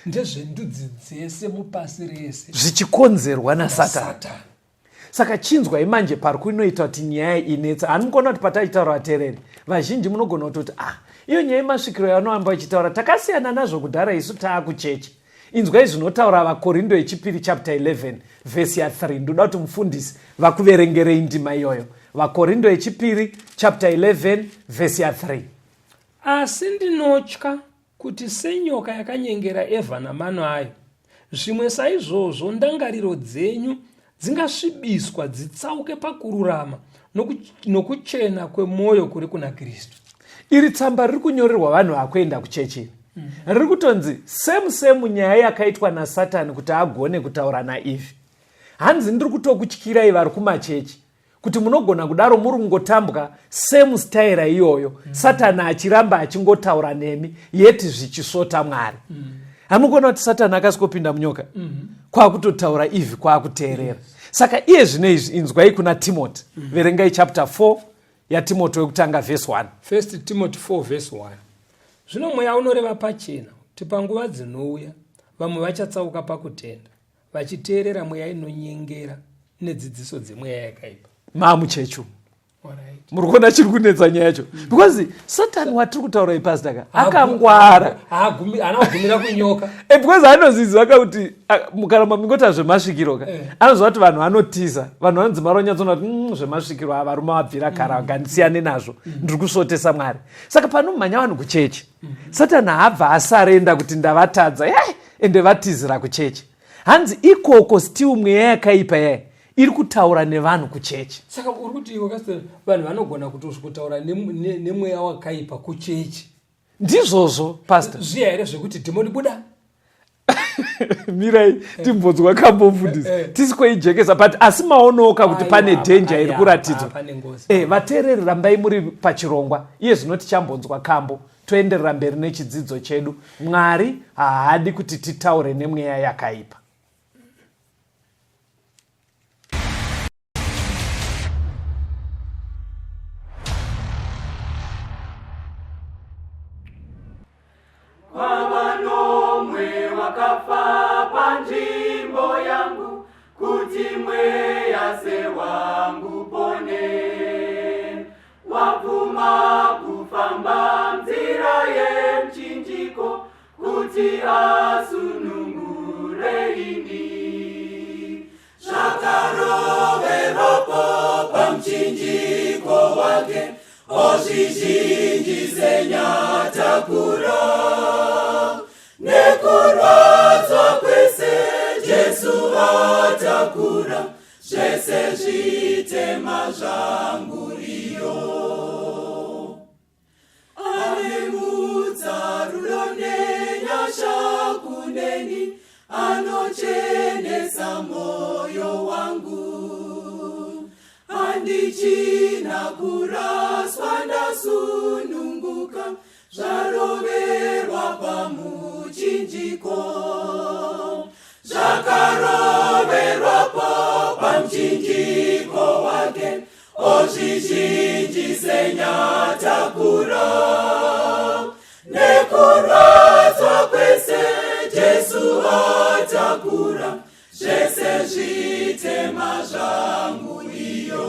Ndezvendudzi dzese mupasi rese. Zvichikonzerwa naSatani. Saka chinzwa imanje pari kunoita kuti nyaya inetsa. Hanimukona kuti pataitaura vateereri vazhinji munogona kutoti iyo nyaya yemasvikiro yavanoamba vachitaura takasiyana nazvo kudhara isu taakuchechi. Inzwai zvinotaura vaKorindo echipiri chapter 11 verse ya 3. Ndoda kuti mufundisi vakuverengerei ndima iyoyo. VaKorindo echipiri chapter 11 verse ya 3. Asi ndinotya kuti senyoka yakanyengera Evha namano ayo, zvimwe saizvozvo ndangariro dzenyu dzingasvibiswa dzitsauke pakururama nokuchena kwemwoyo kuri kuna Kristu. Iri tsamba riri kunyorerwa vanhu vakuenda kuchechi. Riri kutonzi same nyaya yakaitwa naSatani kuti agone kutaura naEvhi. Hanzi ndiri kutokutyirai vari kumachechi kuti munogona kudaro muri kungotambwa same style iyoyo, Satani achiramba achingotaura nemi yeti zvichisota Mwari. Hamugona kuti Satani akasvikopinda munyoka kwakutotaura Evhi kwakuteerera. Saka iye zvino izvi inzwai kuna Timothy. Verengai chapter 4 yaTimothy wekutanga verse 1. 1 Timothy 4 verse 1. Zvino mweya unoreva pachena kuti panguva dzinouya vamwe vachatsauka pakutenda, vachiteerera mweya inonyengera nedzidziso dzemweya yakaipa. Mamuchechu. Muri kuona chiri kunetsa nyaya yacho. Because Satani watiri kutaura ipasitaka akangwara. Anogumira kunyoka. Because anoziziva kuti mukaramba mingota zvemasvikiroka. Anoziva kuti vanhu vanotiza. Vanhu vanonzi maronyadzona kuti zvemasvikiro avarume vabvira kara ngandisiyane nazvo. Ndiri kusotesa Mwari. Saka panomhanya vanhu kuchechi. Satani haabva asarenda kuti ndavatadza. Ende vatizira kuchechi. Hanzi ikoko still mweya yakaipa yai. Iri kutaura nevanhu kuchechi. Saka uri kuti iwe kasite vanhu vanogona kutaura nemweya wakaipa kuchechi. Ndizvozvo pastor. Zviya here zvekuti dhimoni buda. Mirai timbonzwa kambofundisa. Tisikoijekesa but asi maonoka kuti pane danger iri kuratidzwa. Vateereri rambai muri pachirongwa. Iye zvino tichambonzwa kambo. Toenderera mberi nechidzidzo chedu. Mwari haadi kuti titaure nemweya yakaipa. Wavanomwe wakafa panzvimbo yangu kuti mweya se wangu pone, wabvuma kufamba nzira yemchinjiko kuti asunungure ini. Zvakaroverwapo pamchinjiko wake ozvizhinji senyatakura, nekurwadzwa kwese Jesu atakura, zvese zvitema zvangu iyo. Anemudza rudo nenyasha kuneni, anochenesa moyo wangu. Handichina kuraswa ndasununguka, zvaroverwa pamuchinjiko. Zvakaroverwapo pamuchinjiko wake ozvizhinji senyatakura, nekurwadzwa kwese Jesu atakura, zvese zvitema zvangu iyo.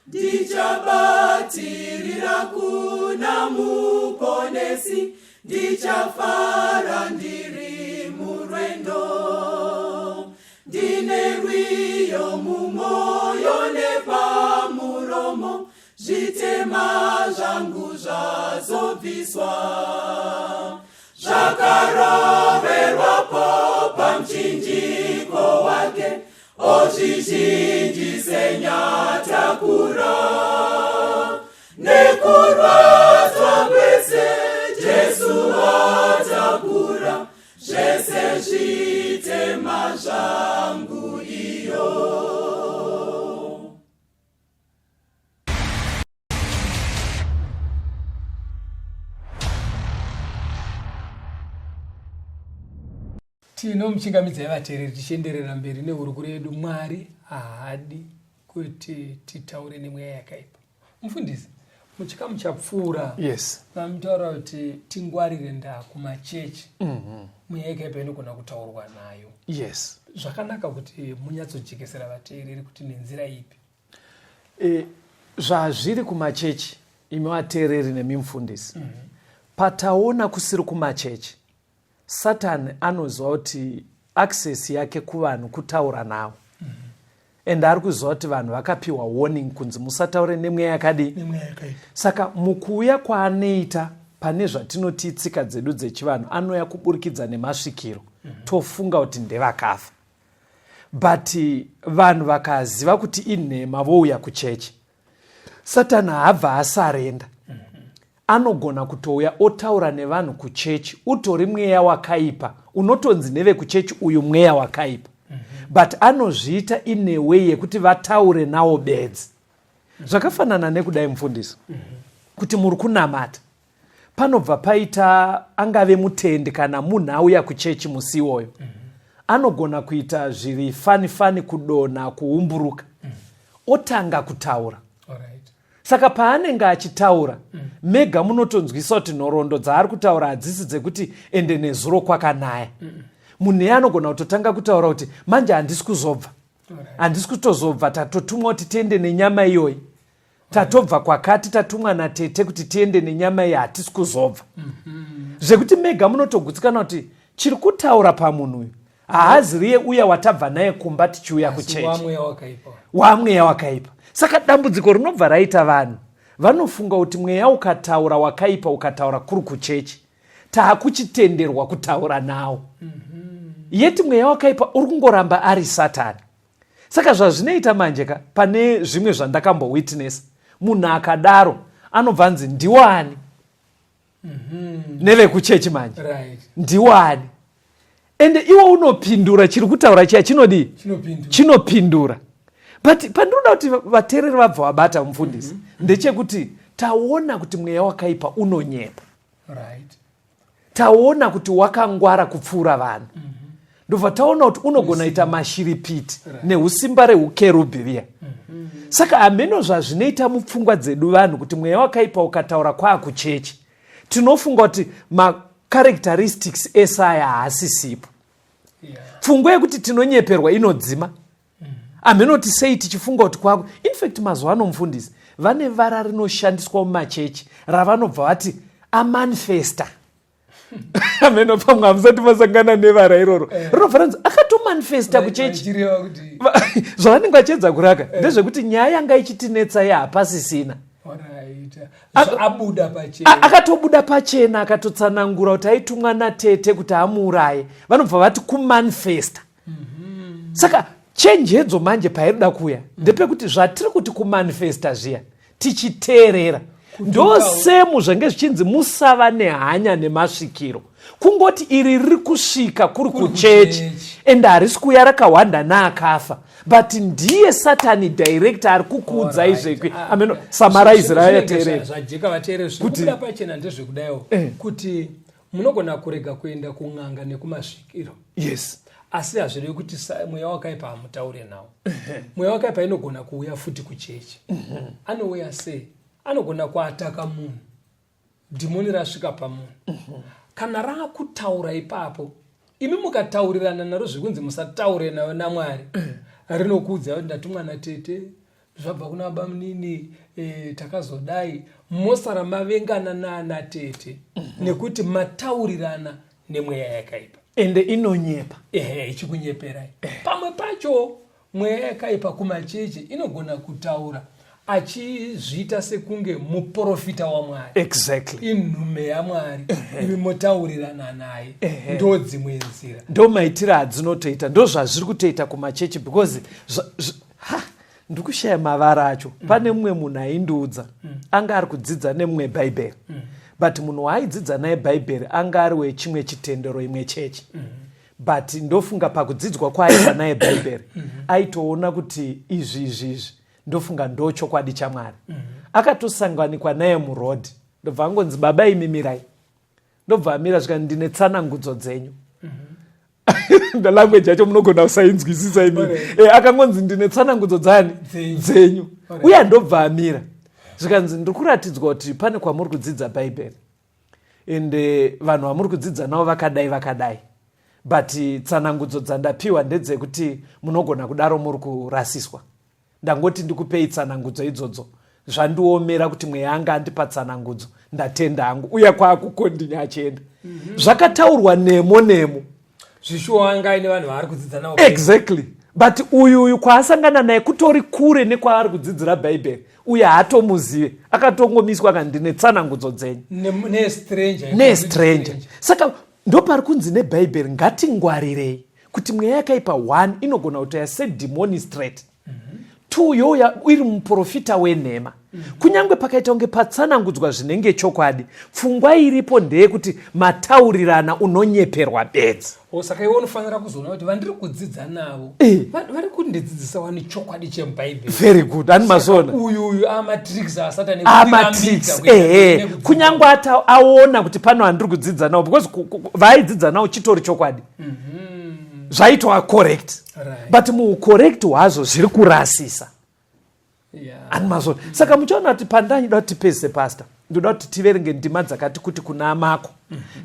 Ndichabatirira kuna muponesi, ndichafara ndiri murwendo. Ndine rwiyo mumoyo nepamuromo, zvitema zvangu zvazobviswa. Zvakaroverwapo pamuchinjiko wake ozvizhinji senyatakura, nekurwadzwa kwese Jesu atakura, zvese zvitema zvangu iyo. Tinomuchingamidzai vateereri tichienderera mberi nehurukuro yedu. Mwari haadi kuti titaure nemweya yakaipa. Mufundisi, muchikamu chapfuura vamutaura kuti tingwarire ndaa kumachechi. Mweya yakaipa inogona kutaurwa nayo. Zvakanaka kuti munyatsojekesera vateereri kuti nenzira ipi. Zvazviri kumachechi imi vateereri nemi mufundisi. Pataona kusiri kumachechi, Satani anoziva kuti access yake kuvanhu kutaura navo. And ari kuziva kuti vanhu vakapiwa warning kunzi musataure nemweya yakadi. Saka mukuuya kwaanoita pane zvatinoti tsika dzedu dzechivanhu, anouya kuburikidza nemasvikiro. Tofunga kuti ndevakafa. but vanhu vakaziva kuti inhema vouya kuchechi, Satani haabva asarenda. Anogona kutouya otaura nevanhu kuchechi, utori mweya wakaipa, unotonzi nevekuchechi uyu mweya wakaipa. But anozviita ine way yekuti vataure nawo bedzi. Zvakafanana nekudai mufundisi. Kuti muri kunamata. Panobva paita angave mutende kana munhu auya kuchechi musi iwoyo. Anogona kuita zviri fani kudonha kuumburuka. Otanga kutaura. Saka paanenge achitaura, mega munotonzwisa kuti nhoroondo dzaari kutaura hadzisi dzekuti ende nezuro kwakanaya. Munhu anogona kutotanga kutaura kuti manje handisi kuzobva. Handisi kutozobva, tatotumwa kuti tiende nenyama iyoyi. Tatobva kwakati tatumwa natete kuti tiende nenyama iyi, hatisi kuzobva. Zvekuti mega munotogutsikana kuti chiri kutaura pamunhu uyu haazirie uya watabva naye kumba tichiuya kuchechi. Wamweya wakaipa. Saka dambudziko rinobva raita vanhu. Vanofunga kuti mweya ukataura wakaipa, ukataura kuri kuchechi, taakuchitenderwa kutaura nawo. Yeti mweya wakaipa uri kungoramba ari Satani. Saka zvazvinoita manjeka pane zvimwe zvandakambowitness. Munhu akadaro anobvanzi ndiwani. Nevekuchechi manje. Ndiwani. Ende iwo unopindura chiri kutaura chiya chinodi? Chinopindura. But pandinoda kuti vateereri vabva vabata mufundisi. Ndechekuti taona kuti mweya wakaipa unonyepa. Taona kuti wakangwara kupfuura vanhu. Ndobva taona kuti unogona ita mashiripiti neusimba reukerubhi riya. Saka ameno zvazvinoita mupfungwa dzedu vanhu kuti mweya wakaipa ukataura kwaakuchechi, tinofunga kuti macharacteristics esaya haasisipo. Pfungwa yekuti tinonyeperwa inodzima. Amenoti sei tichifunga kuti kwako. In fact mazuva ano mufundisi vane vara rinoshandiswa mumachechi ravanobva vati amanifesta. Ameno pamwe hamusati masangana nevara iroro. Rinobva ranzi akatomanifesta kuchechi. Zvavanenge vachiedza kuraka ndezvekuti nyaya yanga ichitinetsa hapasisina. Akatobuda pachena akatotsanangura kuti aitumwa natete kuti amuuraye. Vanobva vati kumanifesta. Saka chenjedzo manje pairida kuya ndepekuti zvatiri kuti kumanifesta zviya tichiteerera ndosemu zvenge zvichinzi musava nehanya nemasvikiro. Kungoti iri riri kusvika kuri kuchechi ende harisi kuya rakawanda naakafa, but ndiye Satani director ari kukuudza izvekwi. Ameno summarize rayateerera zvajeka vateereri zvikubuda pachena ndezvekudaiwo kuti munogona kurega kuenda kun'anga nekumasvikiro. Yes. Asi hazvirevi kuti mweya wakaipa hamutaure nawo. Mweya wakaipa inogona kuuya futi kuchechi. Anouya sei? Anogona kuataka munhu. Dhimoni rasvika pamunhu. Kana raakutaura ipapo, imi mukataurirana naro zvikunzi musataure naMwari, rinokuudza kuti ndatumwa natete, zvabva kuna baba munini, takazodai, mosara mavengana naanatete, nekuti mataurirana nemweya yakaipa. Ende inonyepa. Ichikunyeperai. Pamwe pacho mweya yakaipa kumachechi inogona kutaura achizviita sekunge muprofita waMwari. Exactly. Inhume yaMwari. Imi motaurirana naye. Ndo dzimwe nzira. Ndo maitiro adzinotoita. Ndo zvazviri kutoita kumachechi because ndikushaya mavara acho. Pane mumwe munhu aindiudza anga ari kudzidza nemumwe Bhaibheri. But munhu waaidzidza naye Bhaibheri anga ari wechimwe chitendero imwe chechi. But ndofunga pakudzidzwa kwaaita naye Bhaibheri aitoona kuti izvi ndofunga ndo chokwadi chaMwari. Akatosanganikwa naye murodhi. Ndobva angonzi baba imimirai. Ndobva amira zvika ndine tsanangudzo dzenyu. The language yacho munogona kusainzwisisa imini. Akangonzi ndine tsanangudzo dzenyu. Uya ndobva amira. Zvikanzi ndikuratidzwa kuti pane kwamuri kudzidza Bhaibheri. Ende vanhu vamuri kudzidza navo vakadai. But tsanangudzo dzandapiwa ndedzekuti munogona kudaro muri kurasiswa. Ndangoti ndikupei tsanangudzo idzodzo. Zvandiomera kuti mweya anga andipa tsanangudzo. Ndatenda hangu. Uya kwaakukondinya achienda. Zvakataurwa nemo. Zvishuwa anga ine vanhu vari kudzidza navo. Exactly. But uyu kwaasangana naye kutori kure nekwaari kudzidzira Bhaibheri. Uya hatomuzive. Akatongomiswa kandine tsanangudzo dzenyu. Ne stranger. Saka ndopari kunzi neBhaibheri ngatingwarirei kuti mweya yakaipa 1 inogona kuti yasedhimoni straight. 2 youya iri muprofita wenhema. Kunyange pakaita kunge patsanangudzwa zvinenge chokwadi, pfungwa iripo ndeyekuti mataurirana unonyeperwa bedzi. Saka iwe unofanira kuzoona kuti vandiri kudzidza navo vari kundidzidzisa wani chokwadi chemubhaibheri. Very good. Ani mazona uyu amatricks asatani amatricks. Kunyange aona kuti pano andiri kudzidza nawo because vaidzidza nawo chitori chokwadi. Zvaitwa correct. Right. But mucorrect hwazvo zviri kurasisa. Ani mazona. Saka muchaona kuti pandanoda kuti pese pastor, ndoda kuti tiverenge ndima dzakati kuti kuna amako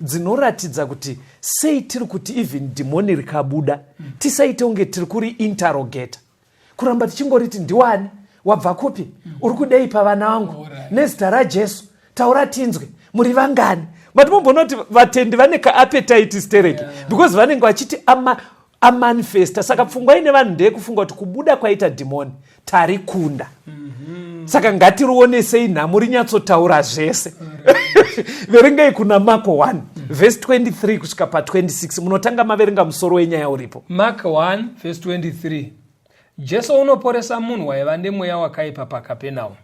dzinoratidza kuti sei tiri kuti even dhimoni rikabuda tisaite unge tiri kuri interrogate, kuramba tichingoriti ndiwani, wabva kupi, uri kudei pavana vangu, nezita raJesu taura tinzwe, muri vangani. But mumbona kuti vatendi vane kaappetite hystereki because vanenge vachiti amanifesta. Saka pfungwa ine vanhu ndeyekufunga kuti kubuda kwaita dhimoni tari kunda. Saka ngatirionesei nhamo rinyatsotaura zvese. Verengei kuna Marko 1 verse 23 kusvika pa26. Munotanga maverenga musoro wenyaya uripo. Mark 1 verse 23. Jesu unoporesa munhu waiva nemweya wakaipa paKapenaume.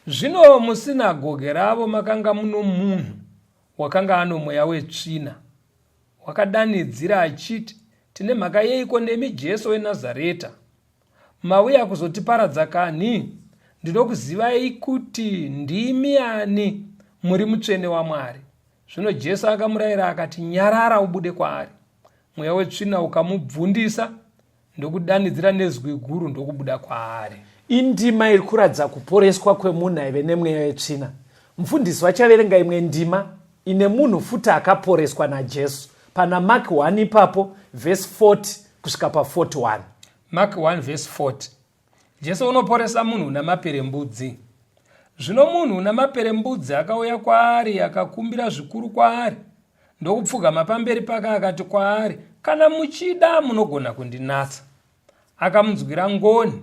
Zvino musinagoge ravo makanga muno munhu wakanga ano mweya wetsvina. Wakadanidzira achiti, tine mhaka yeiko nemi Jesu weNazareta? Mauya kuzotiparadza kanhi? Ndinokuzivai kuti ndimi ani, muri mutsvene waMwari. Zvino Jesu akamurayira akati, nyarara ubude kwaari. Mweya wetsvina ukamubvundisa, ndokudanidzira nezwi guru ndokubuda kwaari. Indima iri kuradza kuporeswa kwemunhu aive nemweya wetsvina. Mufundisi vachaverenga imwe ndima ine munhu futi akaporeswa naJesu pana Mark 1 ipapo verse 40 kusvika pa41. Mark 1 verse 40. Jesu unoporesa munhu una maperembudzi. Zvino munhu una maperembudzi akauya kwaari akakumbira zvikuru kwaari, ndokupfugama pamberi pake akati kwaari, kana muchida munogona kundinatsa. Akamunzwira ngoni,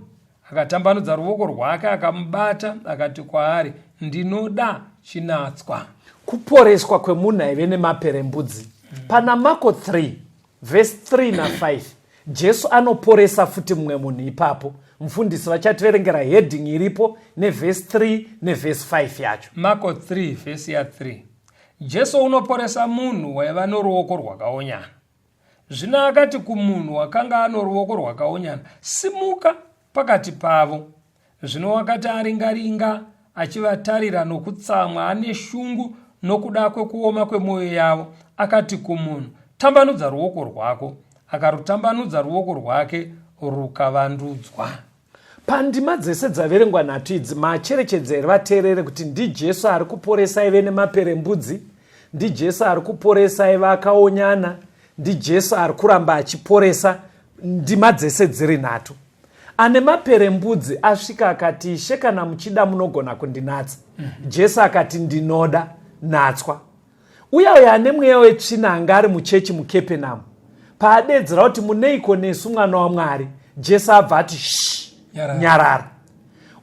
akatambanudza ruoko rwake akamubata, akati kwaari, ndinoda, chinatswa. Kuporeswa kwemunhu aive nemaperembudzi. Pana Marko 3 verse 3 na 5 Jesu anoporesa futi mumwe munhu ipapo. Mufundisi vachativerengera heading iripo neverse 3 neverse 5 yacho. Marko 3 verse ya 3. Jesu unoporesa munhu waiva noruoko rwakaonyana. Zvino akati kumunhu wakanga ano ruoko rwakaonyana, simuka pakati pavo. Zvino wakati aringaringa achivatarira nokutsamwa ane shungu nokuda kwekuoma kwemwoyo yavo, akati kumunhu, tambanudza ruoko rwako. Akarutambanudza ruoko rwake rukavandudzwa. Pandima dzese dzaverengwa nhatu idzi macherechedzeri vateerere kuti ndiJesu ari kuporesa ive nemaperembudzi, ndiJesu ari kuporesa ive akaonyana, ndiJesu ari kuramba achiporesa. Ndima dzese dziri nhatu. Ane maperembudzi asvika akati, Ishe kana muchida munogona kundinatsa. Jesu akati, ndinoda, natswa. Uya ane mweya wetsvina anga ari muchechi muKapenaume, paadedzera kuti muneiko nesu mwana waMwari, Jesu abva ati nyarara.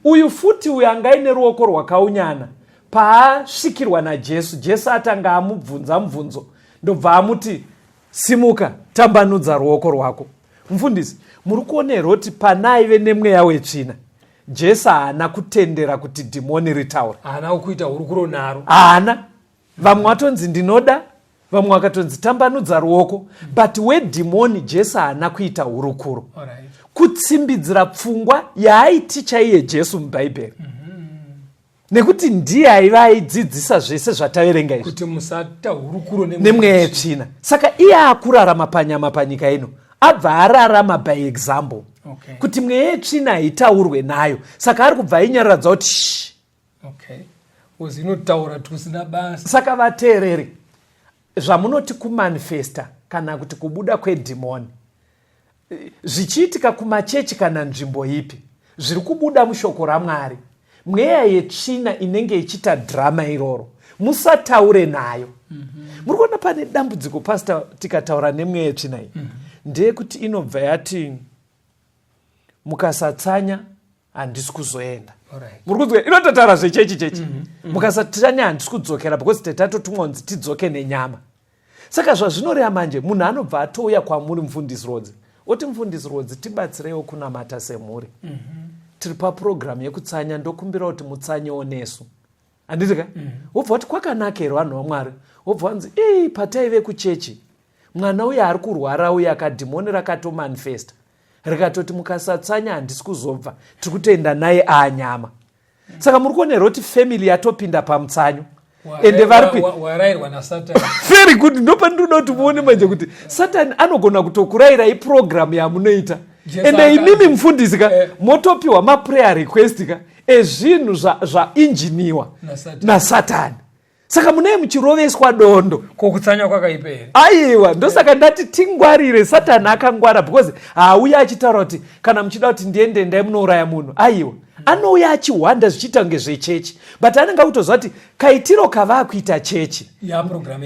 Uyu futi uyu anga aine ruoko rwakaonyana, paasvikirwa naJesu, Jesu atanga amubvunza mubvunzo, ndobva amuti, simuka, tambanudza ruoko rwako. Mufundisi, muri kuonera kuti pana aive nemweya wetsvina, Jesu haana kutendera kuti dhimoni ritaura. Haana kuita hurukuro naro. Haana. Vamwe vatonzi ndinoda, vamwe vakatonzi tambanudza ruoko, but wedhimoni Jesu haana kuita hurukuro. Kutsimbidzira pfungwa yaaiti chaiye Jesu mubhaibheri. Nekuti ndiye aiva aidzidzisa zvese zvataverenga izvi. Kuti musaita hurukuro nemweya wetsvina. Saka iye akurarama panyama panyika ino, abva ararama by example. Kuti mweya wetsvina haitaurwe nayo. Saka ari kubva ainyaradza kuti uzinotaura tusina basa. Saka vateereri, zvamunoti kumanifesta kana kuti kubuda kwedhimoni, zvichiitika kumachechi kana nzvimbo ipi, zviri kubuda mushoko raMwari, mweya yetsvina inenge ichita drama iroro, musataure nayo. Muri kuona pane dambudziko pastor tikataura nemweya yetsvina iyi. Ndeyekuti inobva yati, mukasatsanya handisi kuzoenda. Muri kunzwa inototaura zvechechi. Mukasatsanya handisi kudzokera because tatatotumwa kunzi tidzoke nenyama. Saka zvazvinoreva manje munhu anobva atouya kwamuri mufundisi Rodzi oti mufundisi Rodzi tibatsireiwo kunamata semhuri. Tiri papurogiramu yekutsanya ndokumbira kuti mutsanyewo nesu. Handitika? Wobva kuti kwakanaka here vanhu vaMwari? Wobva wanzi pataive kuchechi mwana uyu ari kurwara uyu akadhimoni rakatomanifesta rikatoti mukasatsanya handisi kuzobva tiri kutoenda naye anyama. Saka muri kuonera kuti family yatopinda pamutsanyo ende warayirwa naSatani. Very good. Ndopandinoda kuti muone manje kuti Satani anogona kutokurayirai program yamunoita ende imimi mufundisi motopiwa maprayer request ezvinhu zvainjiniwa naSatani. Saka munei muchiroveswa dondo kokutsanya kwakaipa here. Aiwa ndosaka ndati tingwarire. Satani akangwara because hauya achitaura kuti kana muchida kuti ndiende ndai munouraya munhu. Aiwa anouya achihwanda zvichiita kunge zvechechi but anenge akutoziva kuti kaitiro kava kuita chechi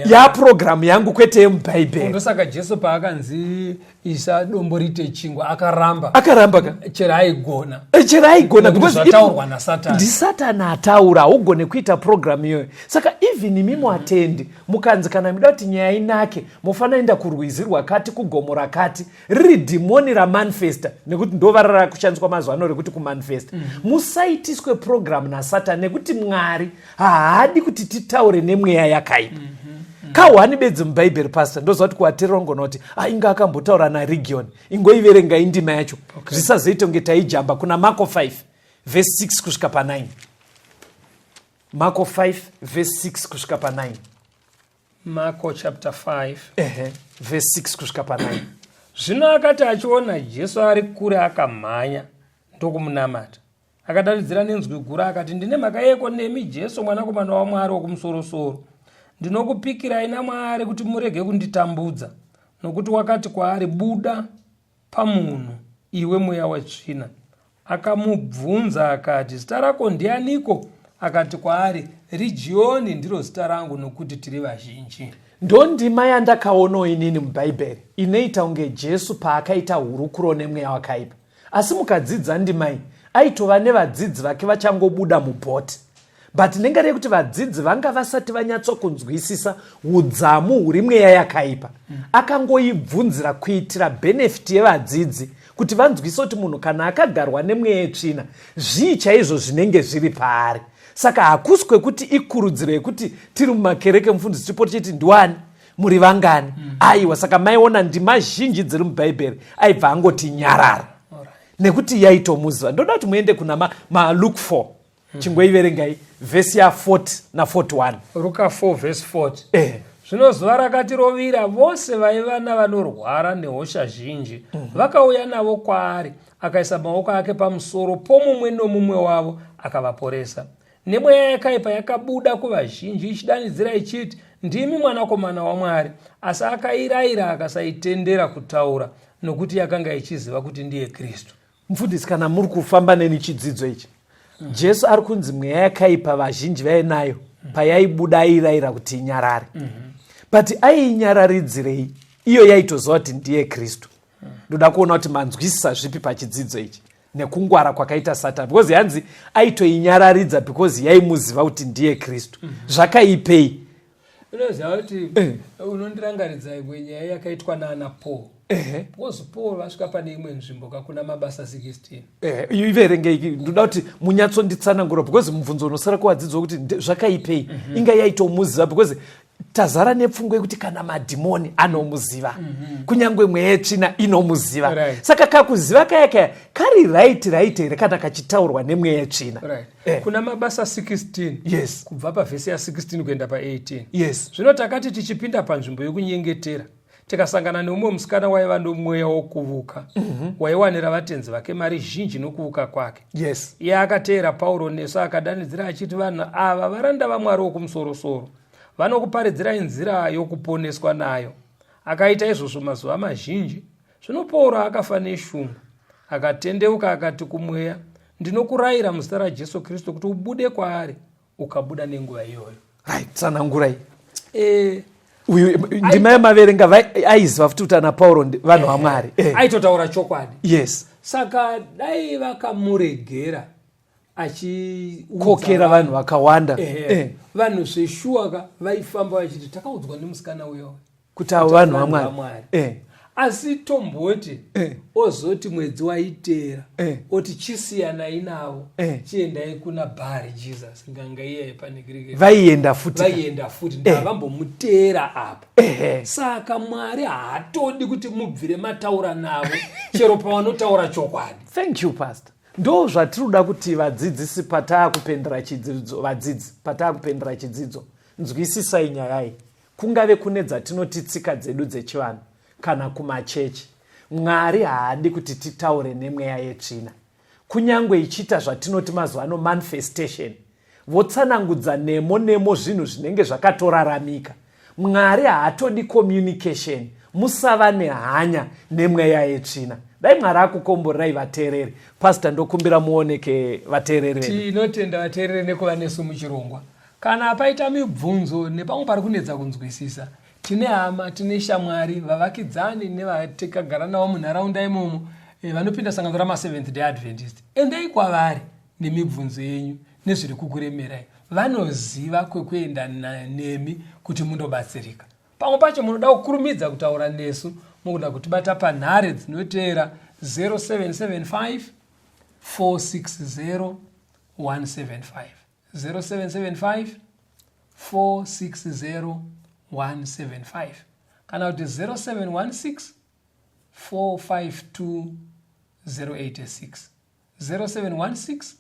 yapurogiramu yangu kwete yemubhaibheri. Ndosaka Jesu paakanzi isa dombo rite chingwa akaramba chero aigona zvataurwa naSatani. NdiSatani ataura haugone kuita purogiramu iyoyo. Saka even imimo atendi mukanzi kana muda kuti nyaya inake mufanira enda kurwizi rwakati kugomo rakati riri dhimoni ramanifesta nekuti ndova rara kushandiswa mazuva ano rekuti kumanifesta. Musaitiswe purogiramu naSatani nekuti Mwari haadi kuti titaure nemweya yakaipa. Kahwani bedzi mubhaibheri pastor ndoziva kuti kuvateerera ngona kuti inga akambotaura naRegion ingoiverengai ndima yacho zvisazoita kunge taijamba kuna Marko 5 verse 6 kusvika pa9. Marko 5 verse 6 kusvika pa9. Marko chapter 5 verse 6 kusvika pa9. Zvino akati achiona Jesu ari kure akamhanya ndokumunamata. Akadanidzira nenzwi guru akati, ndine mhaka yeko nemi Jesu mwanakomana waMwari wokumusoro-soro. Ndinokupikirai naMwari kuti murege kunditambudza, nokuti wakati kwaari, buda pamunhu iwe mweya wetsvina. Akamubvunza akati, zita rako ndianiko? Akati kwaari, Regioni ndiro zita rangu, nokuti tiri vazhinji. Ndondima yandakaonawo inini mubhaibheri inoita kunge Jesu paakaita hurukuro nemweya wakaipa. Asi mukadzidza ndimai aitova nevadzidzi vake vachangobuda mubhoti. But nenga rekuti vadzidzi vanga vasati vanyatsokunzwisisa udzamu huri mweya yakaipa. Akangoibvunzira kuitira benefit yevadzidzi kuti vanzwise kuti munhu kana akagarwa nemweya yetsvina zvii chaizvo zvinenge zviri paari. Saka hakuswe kuti ikurudziro yekuti tiri mumakereke mufundisi tipoti chiti ndiwani muri vangani. Aiwa saka maiona ndima zhinji dziri mubhaibheri aibva angoti nyarara nekuti yaitomuziva. Ndoda kuti muende kuna maLuke 4 chingoiverengai vhesi ya40 na41. Luka 4 verse 40. Zvino zuva rakati rovira, vose vaiva navanorwara nehosha zhinji vakauya navo kwaari. Akaisa maoko ake pamusoro pomumwe nomumwe wavo akavaporesa. Nemweya yakaipa yakabuda kuvazhinji ichidanidzira ichiti, ndimi mwanakomana waMwari. Asi akairayira akasaitendera kutaura, nokuti yakanga ichiziva kuti ndiye Kristu. Mufundisi, kana muri kufamba neni chidzidzo ichi, Jesu ari kunzi mweya yakaipa vazhinji vainayo payaibuda airayira kuti inyarare. But aiinyararidzirei? Iyo yaitoziva kuti ndiye Kristu. Ndoda kuona kuti manzwisisa zvipi pachidzidzo ichi nekungwara kwakaita Satani, because yanzi aitoinyararidza because yaimuziva kuti ndiye Kristu. Zvakaipei? Unoziva kuti unondirangaridza imwe nyaya yakaitwa naana Paul. Because Paul vasvika pane imwe nzvimbo kakuna mabasa 16. Iverengei, ndoda kuti munyatsonditsanangura because mubvunzo unosara kuvadzidzwa kuti zvakaipei. Inga yaitomuziva because tazara nepfungwa yekuti kana madhimoni anomuziva, kunyangwe mweya yetsvina inomuziva. Saka kakuziva kaya kari right here kana kachitaurwa nemweya yetsvina. Kuna mabasa 16. Yes. Kubva pavhesi ya 16 kuenda pa18. Yes. Zvino takati tichipinda panzvimbo yokunyengetera, tikasangana neumwe musikana waiva nomweya wokuvuka, waiwanira vatenzi vake mari zhinji nokuvuka kwake. Yes. Iye akateera Pauro nesu akadanidzira achiti, vanhu ava varanda vaMwari wokumusoro-soro, vanokuparidzirai nzira yokuponeswa nayo. Akaita izvozvo mazuva mazhinji. Zvino Pauro akafa neshungu, akatendeuka akati kumweya, ndinokurayira muzita raJesu Kristu kuti ubude kwaari. Ukabuda nenguva iyoyo. Right, tsanangurai. Ndima yamaverenga aiziva futi kuti ana Pauro vanhu vaMwari. Aitotaura chokwadi. Yes. Saka dai vakamuregera kokera vanhu vakawanda. Vanhu zveshuwaka vaifamba vachiti, takaudzwa nemusikana uyo kuti avo vanhu vamwari. Asi tomboti ozoti mwedzi waitera oti chisiyanai navo chiendai kuna bhari Jesus nganga iya yepanekirike vaienda futi ndavambomutera apa. Saka Mwari haatodi kuti mubvire mataura navo chero pavanotaura chokwadi. Thank you pastor. Ndo zvatinoda kuti vadzidzisi pataakupendera chidzidzo nzwisisai nyaya iyi. Kungave kune dzatinoti tsika dzedu dzechivanhu kana kumachechi, Mwari haadi kuti titaure nemweya yetsvina. Kunyangwe ichiita zvatinoti mazuva ano manifestation, votsanangudza nemo zvinhu zvinenge zvakatoraramika. Mwari haatodi communication. Musava nehanya nemweya yetsvina. Dai Mwari akukomborerai vateereri. Pastor, ndokumbira muoneke vateereri. Tinotenda vateereri nekuva nesu muchirongwa. Kana paita mibvunzo nepamwe pari kunetsa kunzwisisa, tine hama, tine shamwari vavakidzani nevatakagara navo munharaunda imomo vanopinda sangano rama-Seventh Day Adventist. Endai kwavari nemibvunzo yenyu nezviri kukuremerai. Vanoziva kwekuenda nemi kuti mundobatsirika. Pamwe pacho munoda kukurumidza kutaura nesu, munoda kutibata panhare dzinoteera 0775 460 175 0775 460 175 kana kuti 0716 452 086 0716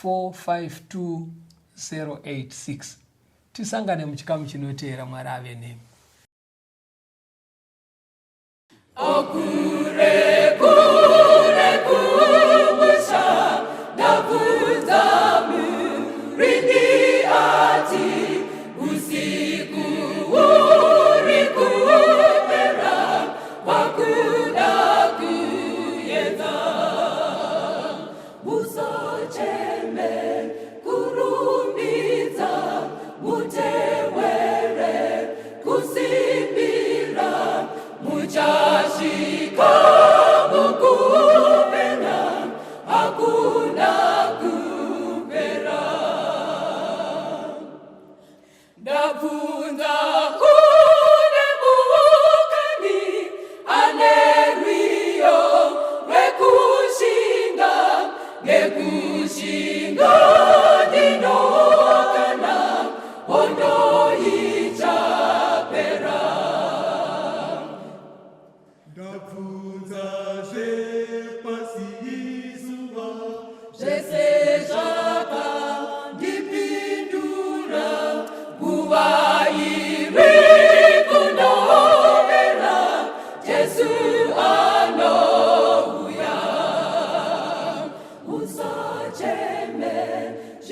452 086. Tisangane muchikamu chinoteera. Mwari ave nemi.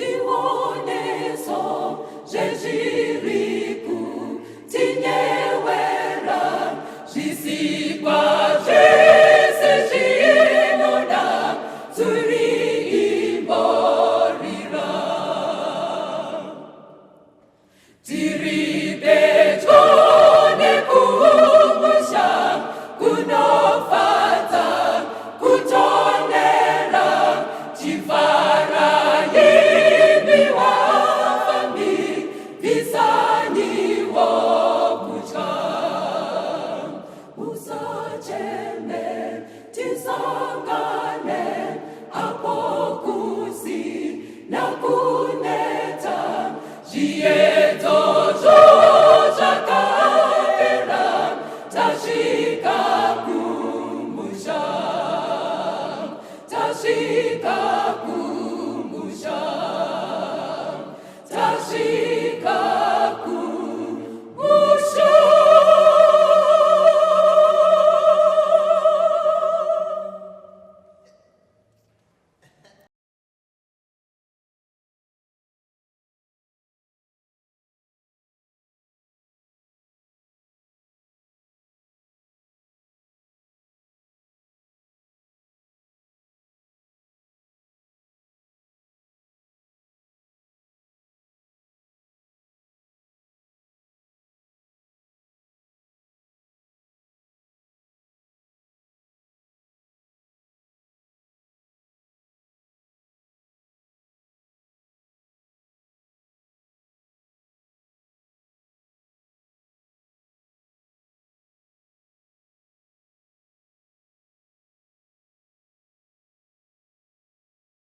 Živoneso, že živí